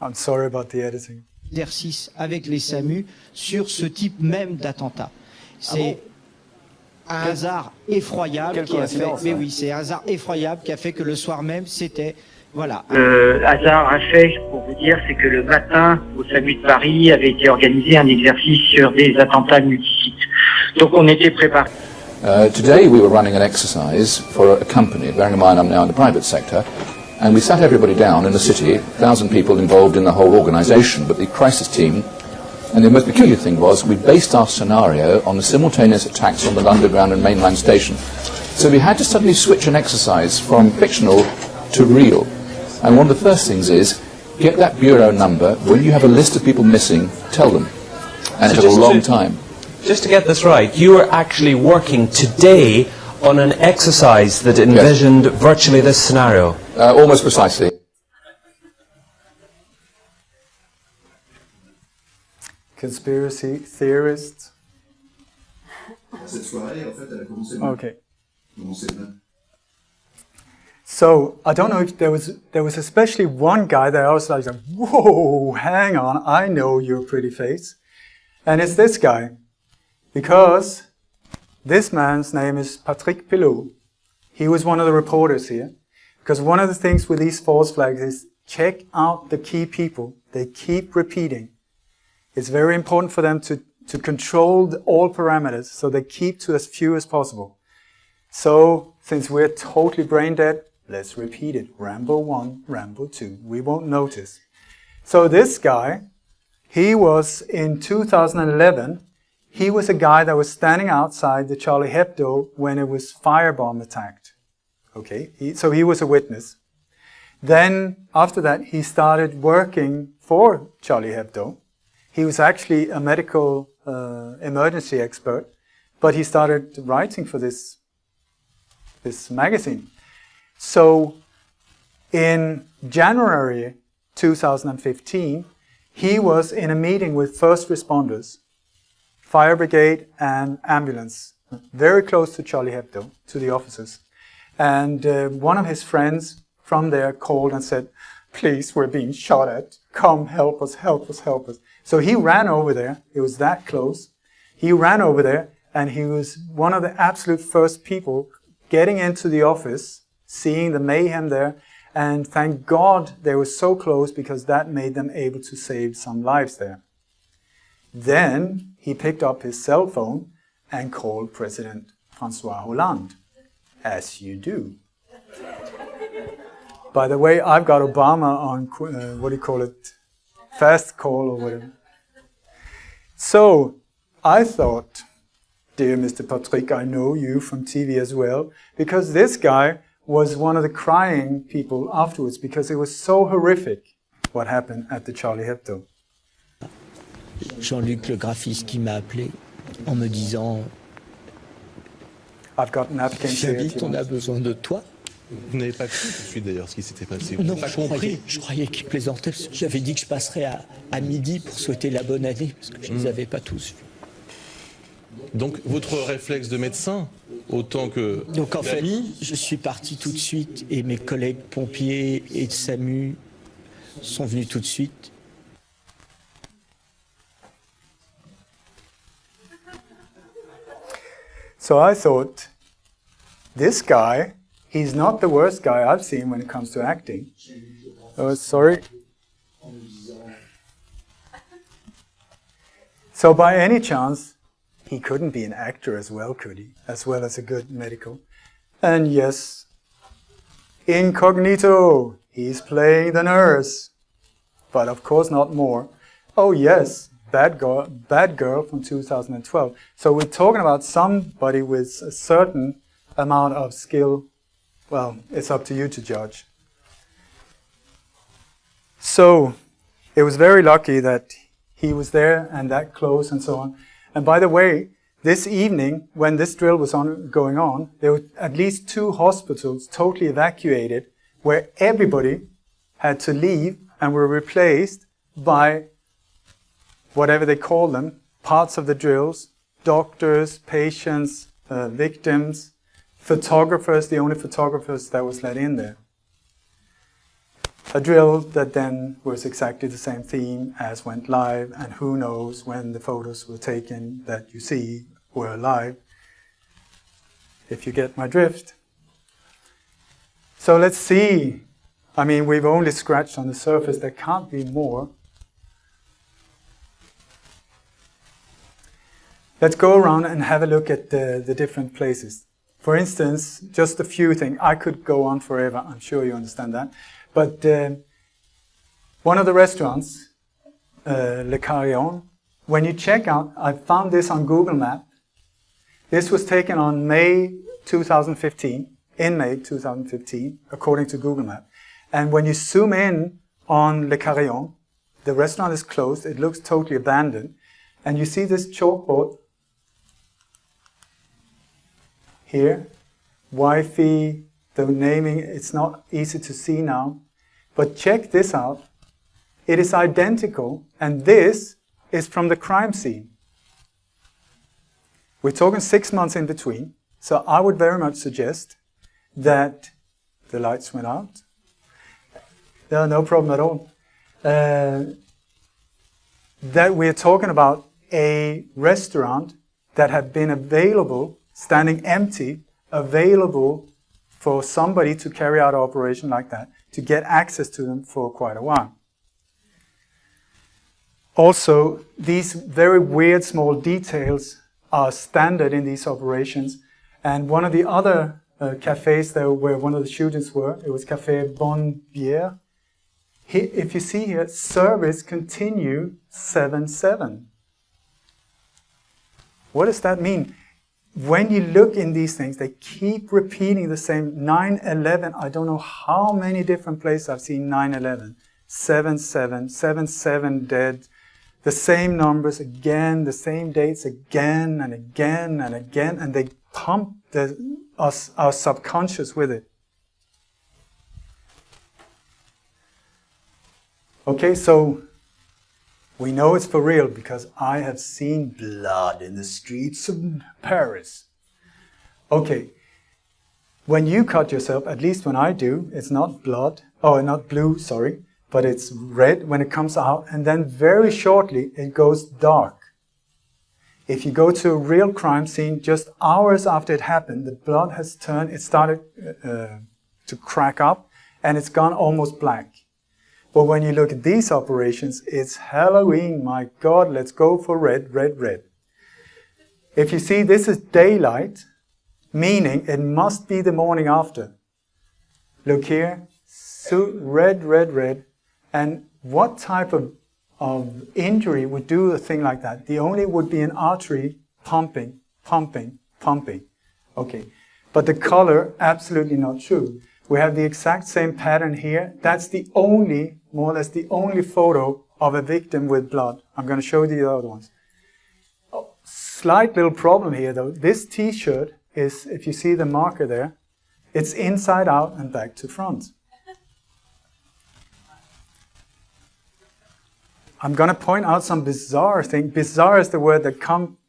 I'm sorry about the editing. Exercice avec les SAMU sur ce type même d'attentat. C'est un hasard effroyable qui a fait, mais oui, c'est un hasard effroyable qui a fait que le soir même, c'était, voilà. Le hasard a fait, pour vous dire, c'est que le matin, au SAMU de Paris, avait été organisé un exercice sur des attentats multisites. Donc on était préparés. Today we were running an exercise for a company, bearing in mind I'm now in the private sector, and we sat everybody down in the city, 1,000 people involved in the whole organisation, but the crisis team. And the most peculiar thing was we based our scenario on the simultaneous attacks on the underground and mainline station. So we had to suddenly switch an exercise from fictional to real. And one of the first things is, get that bureau number. When you have a list of people missing, tell them. And it took a long time. Just to get this right, you were actually working today on an exercise that envisioned virtually this scenario? Almost precisely. Conspiracy theorists. Cette soirée, en fait, elle a commencé le Okay. So I don't know if there was especially one guy that I was like, whoa, hang on, I know your pretty face. And it's this guy. Because this man's name is Patrick Pilot. He was one of the reporters here. Because one of the things with these false flags is check out the key people. They keep repeating. It's very important for them to control all parameters, so they keep to as few as possible. So, since we're totally brain dead, let's repeat it. Rambo 1, Rambo 2. We won't notice. So this guy, he was in 2011, he was a guy that was standing outside the Charlie Hebdo when it was firebomb attacked. Okay, so he was a witness. Then, after that, he started working for Charlie Hebdo. He was actually a medical emergency expert, but he started writing for this magazine. So, in January 2015, he was in a meeting with first responders, fire brigade and ambulance, very close to Charlie Hebdo, to the officers. And one of his friends from there called and said, please, we're being shot at. Come, help us, help us, help us. So he ran over there. It was that close. He ran over there, and he was one of the absolute first people getting into the office, seeing the mayhem there, and thank God they were so close because that made them able to save some lives there. Then he picked up his cell phone and called President François Hollande, as you do. By the way, I've got Obama on, what do you call it, fast call or whatever. So I thought, dear Mr. Patrick, I know you from TV as well, because this guy was one of the crying people afterwards because it was so horrific what happened at the Charlie Hebdo. Jean-Luc, le graphiste, qui m'a appelé en me disant I've got napkins here. Vite, on a besoin de toi. Vous n'avez pas cru tout de suite d'ailleurs ce qui s'était passé. Vous Non, n'avez pas compris. Je croyais qu'il plaisantait. J'avais dit que je passerais à midi pour souhaiter la bonne année, parce que je ne les avais pas tous vus. Donc votre réflexe de médecin, autant que Donc en fait, je suis parti tout de suite et mes collègues pompiers et de SAMU sont venus tout de suite. So I thought, this guy, he's not the worst guy I've seen when it comes to acting. Oh, sorry. So by any chance, he couldn't be an actor as well, could he? As well as a good medical. And yes, incognito, he's playing the nurse. But of course not more. Oh yes, Bad Girl from 2012. So we're talking about somebody with a certain amount of skill. Well, it's up to you to judge. So it was very lucky that he was there and that close and so on. And by the way, this evening, when this drill was going on, there were at least 2 hospitals totally evacuated where everybody had to leave and were replaced by whatever they call them, parts of the drills, doctors, patients, victims, photographers, the only photographers that was let in there. A drill that then was exactly the same theme as went live, and who knows when the photos were taken that you see were live, if you get my drift. So let's see. I mean, we've only scratched on the surface. There can't be more. Let's go around and have a look at the different places. For instance, just a few things. I could go on forever, I'm sure you understand that. But one of the restaurants, Le Carillon, when you check out, I found this on Google Maps. This was taken on May 2015, in May 2015, according to Google Maps. And when you zoom in on Le Carillon, the restaurant is closed, it looks totally abandoned. And you see this chalkboard here, Wi-Fi, the naming, it's not easy to see now. But check this out. It is identical, and this is from the crime scene. We're talking 6 months in between, so I would very much suggest that the lights went out. No problem at all. That we're talking about a restaurant that had been available, standing empty, available for somebody to carry out an operation like that, to get access to them for quite a while. Also, these very weird small details are standard in these operations, And one of the other cafes there where one of the shootings were, it was Café Bonne Bière. If you see here, service continue 7-7. What does that mean? When you look in these things, they keep repeating the same 9/11. I don't know how many different places I've seen 9/11. 7-7, 7-7 dead. The same numbers again, the same dates again and again and again, and they pump our subconscious with it. Okay, so we know it's for real because I have seen blood in the streets of Paris. Okay, when you cut yourself, at least when I do, it's not blood, not blue, sorry, but it's red when it comes out, and then very shortly it goes dark. If you go to a real crime scene, just hours after it happened, the blood has turned, it started to crack up, and it's gone almost black. But when you look at these operations, it's Halloween, my God, let's go for red, red, red. If you see, this is daylight, meaning it must be the morning after. Look here, so red, red, red. And what type of injury would do a thing like that? The only would be an artery pumping, pumping, pumping. Okay, but the color, absolutely not true. We have the exact same pattern here. That's the only, more or less the only photo of a victim with blood. I'm going to show you the other ones. Slight little problem here though. This t-shirt is, if you see the marker there, it's inside out and back to front. I'm going to point out some bizarre thing. Bizarre is the word that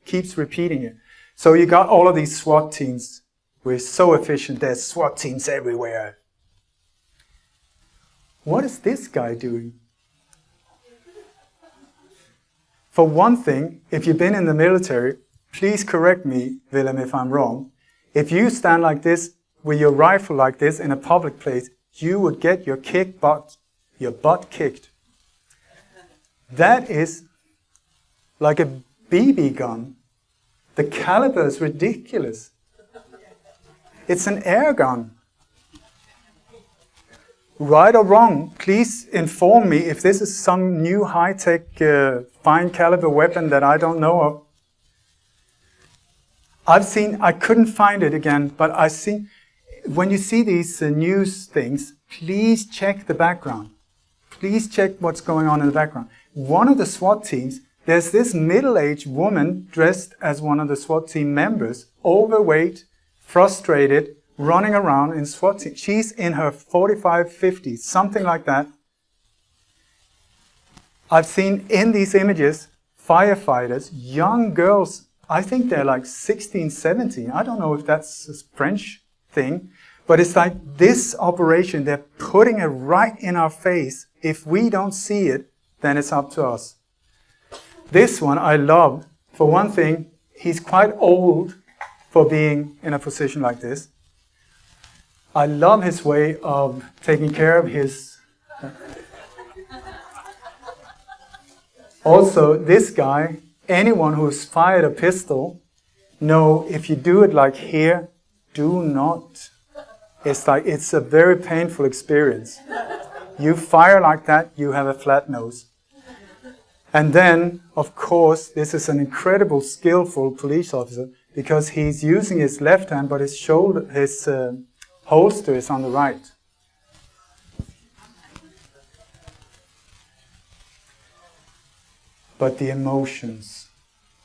keeps repeating it. So you got all of these SWAT teams. We're so efficient. There's SWAT teams everywhere. What is this guy doing? For one thing, if you've been in the military, please correct me, Willem, if I'm wrong. If you stand like this with your rifle like this in a public place, you would get your butt kicked. That is like a BB gun. The caliber is ridiculous. It's an air gun. Right or wrong, please inform me if this is some new high-tech fine caliber weapon that I don't know of. I couldn't find it again, but I've seen, when you see these news things, please check the background. Please check what's going on in the background. One of the SWAT teams, there's this middle-aged woman dressed as one of the SWAT team members, overweight, frustrated, running around in SWAT team. She's in her 45, 50, something like that. I've seen in these images, firefighters, young girls, I think they're like 16, 17. I don't know if that's a French thing, but it's like this operation, they're putting it right in our face. If we don't see it, then it's up to us. This one I love. For one thing, he's quite old for being in a position like this. I love his way of taking care of his... Also, this guy, anyone who's fired a pistol, know if you do it like here, do not. It's a very painful experience. You fire like that, you have a flat nose. And then, of course, this is an incredible, skillful police officer because he's using his left hand, but his shoulder, his holster is on the right. But the emotions.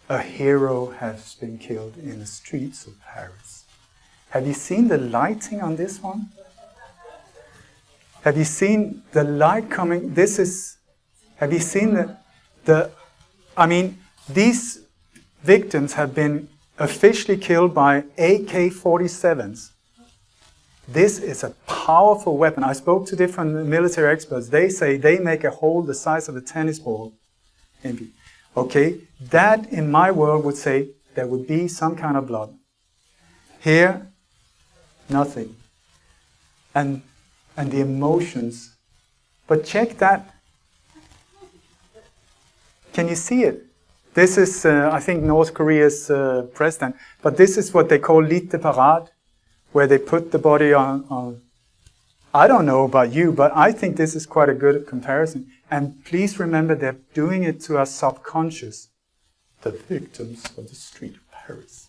A hero has been killed in the streets of Paris. Have you seen the lighting on this one? Have you seen the light coming? Have you seen these victims have been officially killed by AK-47s. This is a powerful weapon. I spoke to different military experts. They say they make a hole the size of a tennis ball. Okay, that in my world would say there would be some kind of blood. Here, nothing. And the emotions. But check that. Can you see it? This is, I think, North Korea's president. But this is what they call lite parade, where they put the body on. I don't know about you, but I think this is quite a good comparison. And please remember, they're doing it to our subconscious. The victims of the street of Paris.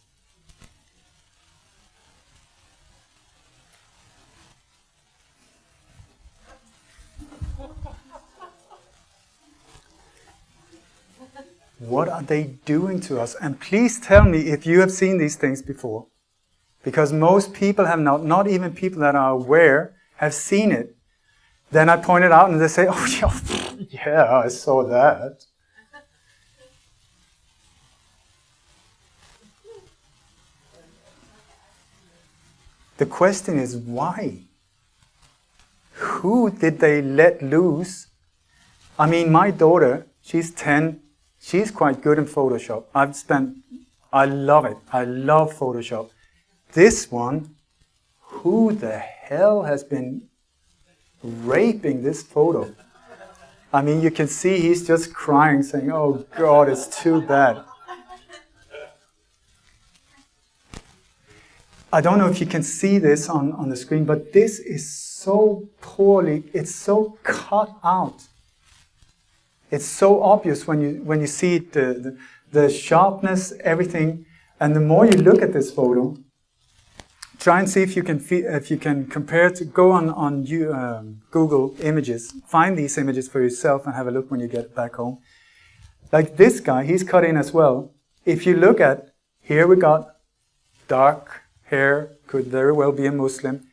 What are they doing to us? And please tell me if you have seen these things before. Because most people have not even people that are aware, have seen it. Then I point it out and they say, oh, yeah, I saw that. The question is why? Who did they let loose? I mean, my daughter, she's 10. She's quite good in Photoshop. I love it. I love Photoshop. This one, who the hell has been raping this photo? I mean, you can see he's just crying, saying, oh God, it's too bad. I don't know if you can see this on the screen, but this is so poorly, it's so cut out. It's so obvious when you see it, the sharpness, everything. And the more you look at this photo, try and see if you can compare to, go on Google Images, find these images for yourself and have a look when you get back home. Like this guy, he's cut in as well. If you look at, here we got dark hair, could very well be a Muslim.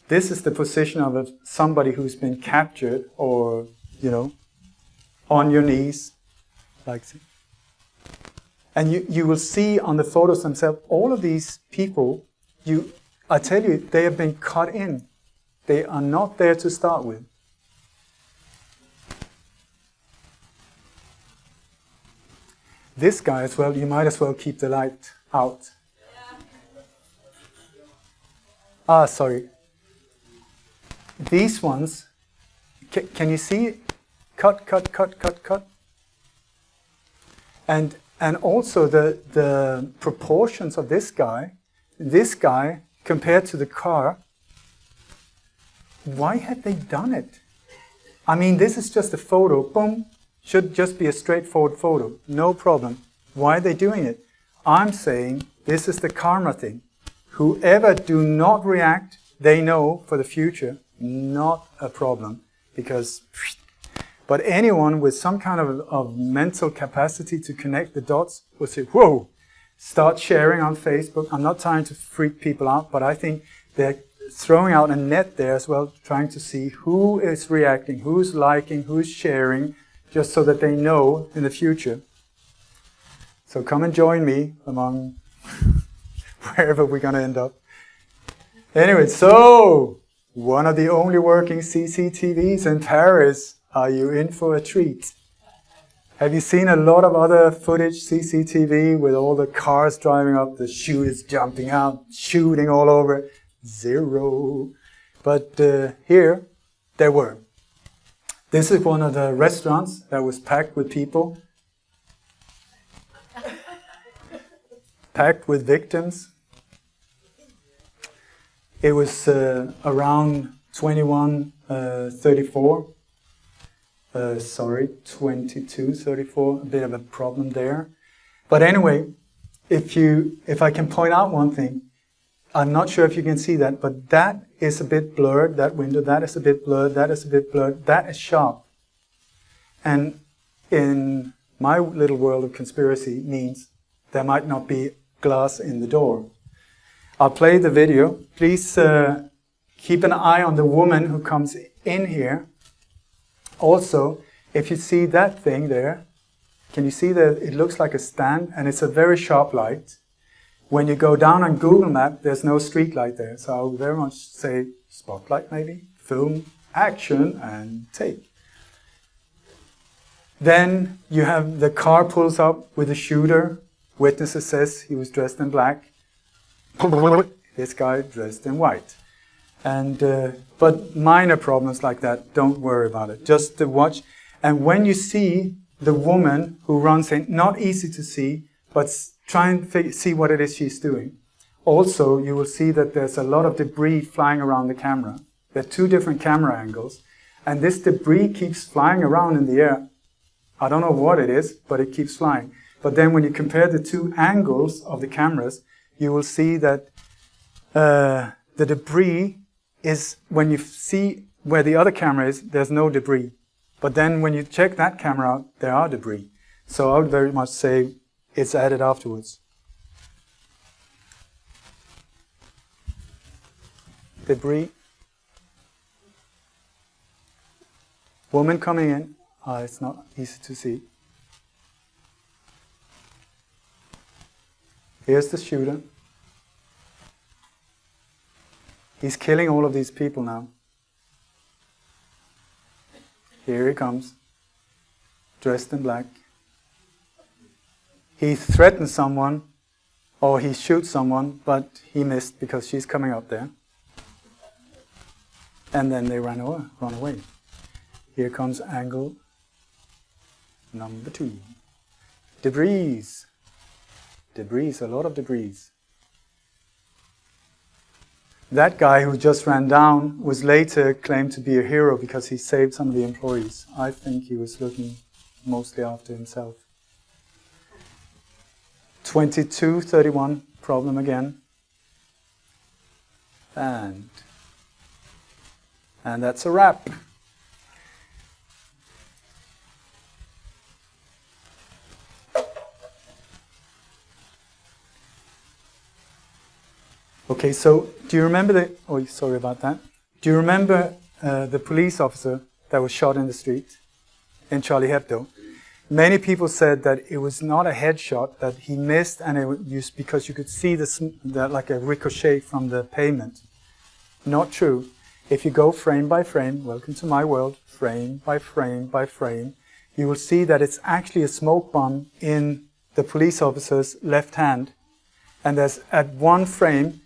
This is the position of somebody who's been captured or, on your knees, like that. And you will see on the photos themselves, all of these people, I tell you, they have been cut in. They are not there to start with. This guy as well, you might as well keep the light out. Sorry. These ones, can you see? Cut. And also the proportions of this guy compared to the car, why have they done it? I mean, this is just a photo, boom, should just be a straightforward photo, no problem. Why are they doing it? I'm saying this is the karma thing. Whoever do not react, they know for the future, not a problem. But anyone with some kind of mental capacity to connect the dots will say, whoa, start sharing on Facebook. I'm not trying to freak people out, but I think they're throwing out a net there as well, trying to see who is reacting, who's liking, who's sharing, just so that they know in the future. So come and join me among wherever we're going to end up. Anyway, so one of the only working CCTVs in Paris. Are you in for a treat? Have you seen a lot of other footage, CCTV, with all the cars driving up, the shooters jumping out, shooting all over? Zero. But here, there were. This is one of the restaurants that was packed with people. Packed with victims. It was around 21:34. 22:34, a bit of a problem there. But anyway, if I can point out one thing, I'm not sure if you can see that, but that is a bit blurred, that window, that is a bit blurred, that is a bit blurred, that is sharp. And in my little world of conspiracy means there might not be glass in the door. I'll play the video. Please keep an eye on the woman who comes in here. Also, if you see that thing there, can you see that it looks like a stand and it's a very sharp light. When you go down on Google Maps, there's no street light there. So I would very much say spotlight maybe, film, action and take. Then you have the car pulls up with a shooter. Witnesses says he was dressed in black. This guy dressed in white. And but minor problems like that, don't worry about it. Just to watch. And when you see the woman who runs in, not easy to see, but try and see what it is she's doing. Also, you will see that there's a lot of debris flying around the camera. There are two different camera angles, and this debris keeps flying around in the air. I don't know what it is, but it keeps flying. But then when you compare the two angles of the cameras, you will see that the debris is, when you see where the other camera is, there's no debris. But then when you check that camera out, there are debris. So I would very much say it's added afterwards. Debris. Woman coming in. It's not easy to see. Here's the shooter. He's killing all of these people now. Here he comes, dressed in black. He threatens someone, or he shoots someone, but he missed because she's coming up there. And then they run away. Here comes angle number 2. Debris. Debris, a lot of debris. That guy who just ran down was later claimed to be a hero because he saved some of the employees. I think he was looking mostly after himself. 22:31, problem again. And that's a wrap. Okay, so do you remember sorry about that. Do you remember the police officer that was shot in the street in Charlie Hebdo? Many people said that it was not a headshot, that he missed, and it was because you could see like a ricochet from the pavement. Not true. If you go frame by frame, welcome to my world, frame by frame by frame, you will see that it's actually a smoke bomb in the police officer's left hand. And there's at one frame,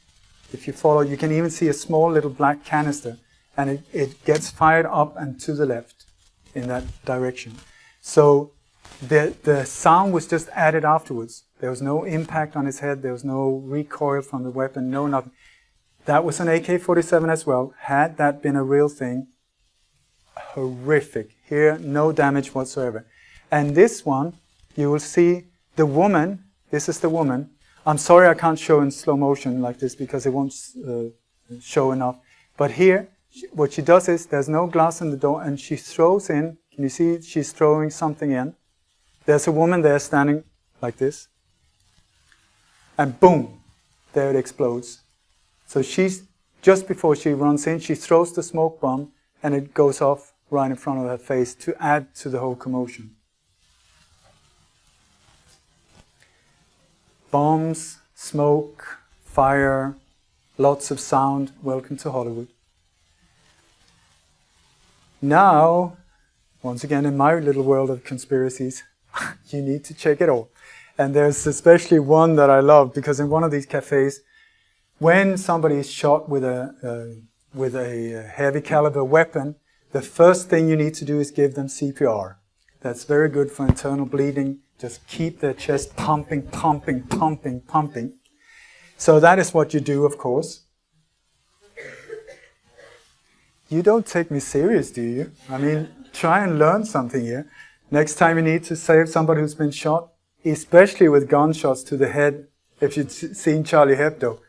if you follow, you can even see a small little black canister, and it gets fired up and to the left in that direction. So the sound was just added afterwards. There was no impact on his head, there was no recoil from the weapon, no nothing. That was an AK-47 as well. Had that been a real thing, horrific. Here, no damage whatsoever. And this one, you will see the woman, this is the woman. I'm sorry I can't show in slow motion like this because it won't show enough. But here, what she does is, there's no glass in the door, and she throws in, can you see she's throwing something in? There's a woman there standing like this. And boom, there it explodes. So she's, just before she runs in, she throws the smoke bomb, and it goes off right in front of her face to add to the whole commotion. Bombs, smoke, fire, lots of sound. Welcome to Hollywood. Now, once again, in my little world of conspiracies, you need to check it all. And there's especially one that I love, because in one of these cafes, when somebody is shot with a heavy caliber weapon, the first thing you need to do is give them CPR. That's very good for internal bleeding. Just keep their chest pumping, pumping, pumping, pumping. So that is what you do, of course. You don't take me serious, do you? I mean, try and learn something here. Next time you need to save somebody who's been shot, especially with gunshots to the head, if you've seen Charlie Hebdo.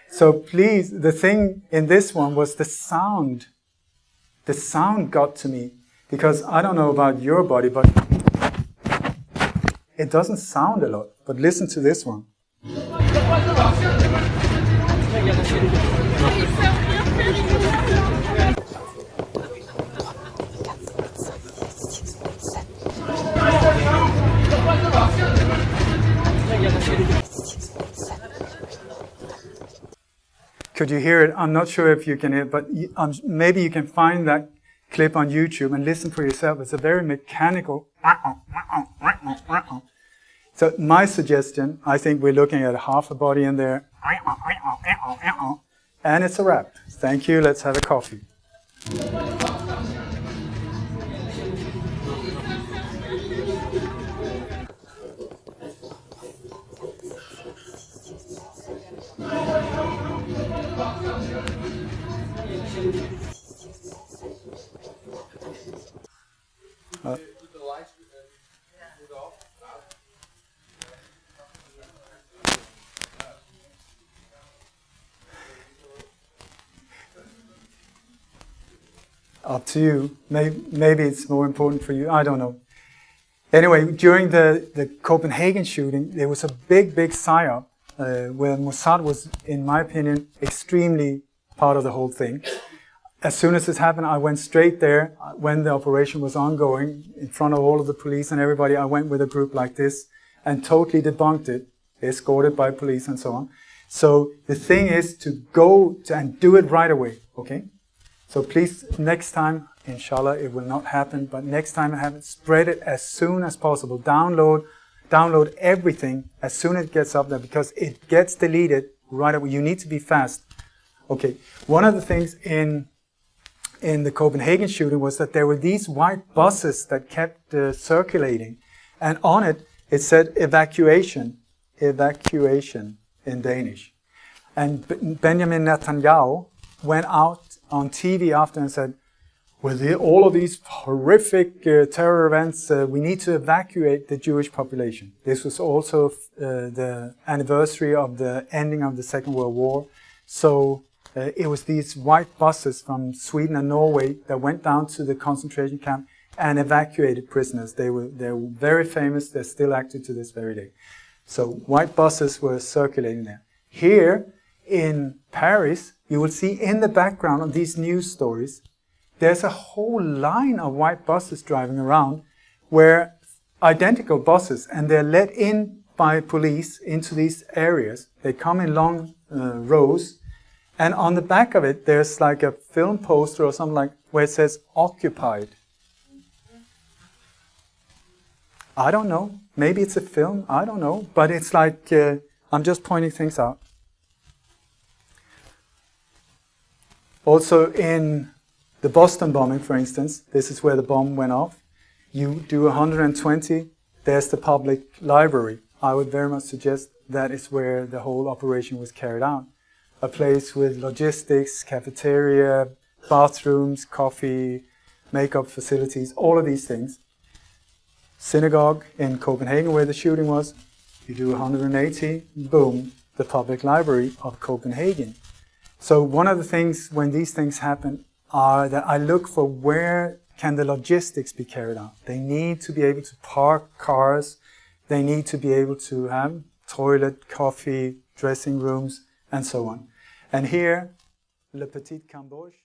So please, the thing in this one was the sound. The sound got to me. Because I don't know about your body, but it doesn't sound a lot. But listen to this one. Could you hear it? I'm not sure if you can hear it, but maybe you can find that clip on YouTube and listen for yourself. It's a very mechanical. So my suggestion, I think we're looking at half a body in there. And it's a wrap. Thank you. Let's have a coffee. Up to you. Maybe it's more important for you. I don't know. Anyway, during the Copenhagen shooting, there was a big psyop where Mossad was, in my opinion, extremely part of the whole thing. As soon as this happened, I went straight there. When the operation was ongoing, in front of all of the police and everybody, I went with a group like this and totally debunked it, escorted by police and so on. So the thing is to go and do it right away, okay? So please, next time, inshallah, it will not happen, but next time it happens, spread it as soon as possible. Download everything as soon as it gets up there, because it gets deleted right away. You need to be fast. Okay, one of the things in the Copenhagen shooting was that there were these white buses that kept circulating, and on it, it said evacuation in Danish. And Benjamin Netanyahu went out on TV after and said, with all of these horrific terror events, we need to evacuate the Jewish population. This was also the anniversary of the ending of the Second World War. So it was these white buses from Sweden and Norway that went down to the concentration camp and evacuated prisoners. They were very famous. They're still active to this very day. So white buses were circulating there. Here in Paris, you will see in the background of these news stories, there's a whole line of white buses driving around, where identical buses, and they're let in by police into these areas. They come in long rows, and on the back of it, there's like a film poster or something like where it says occupied. I don't know. Maybe it's a film. I don't know. But it's like, I'm just pointing things out. Also in the Boston bombing, for instance, this is where the bomb went off. You do 120, there's the public library. I would very much suggest that is where the whole operation was carried out. A place with logistics, cafeteria, bathrooms, coffee, makeup facilities, all of these things. Synagogue in Copenhagen, where the shooting was, you do 180, boom, the public library of Copenhagen. So one of the things when these things happen are that I look for where can the logistics be carried out. They need to be able to park cars. They need to be able to have toilet, coffee, dressing rooms, and so on. And here, Le Petit Cambodge.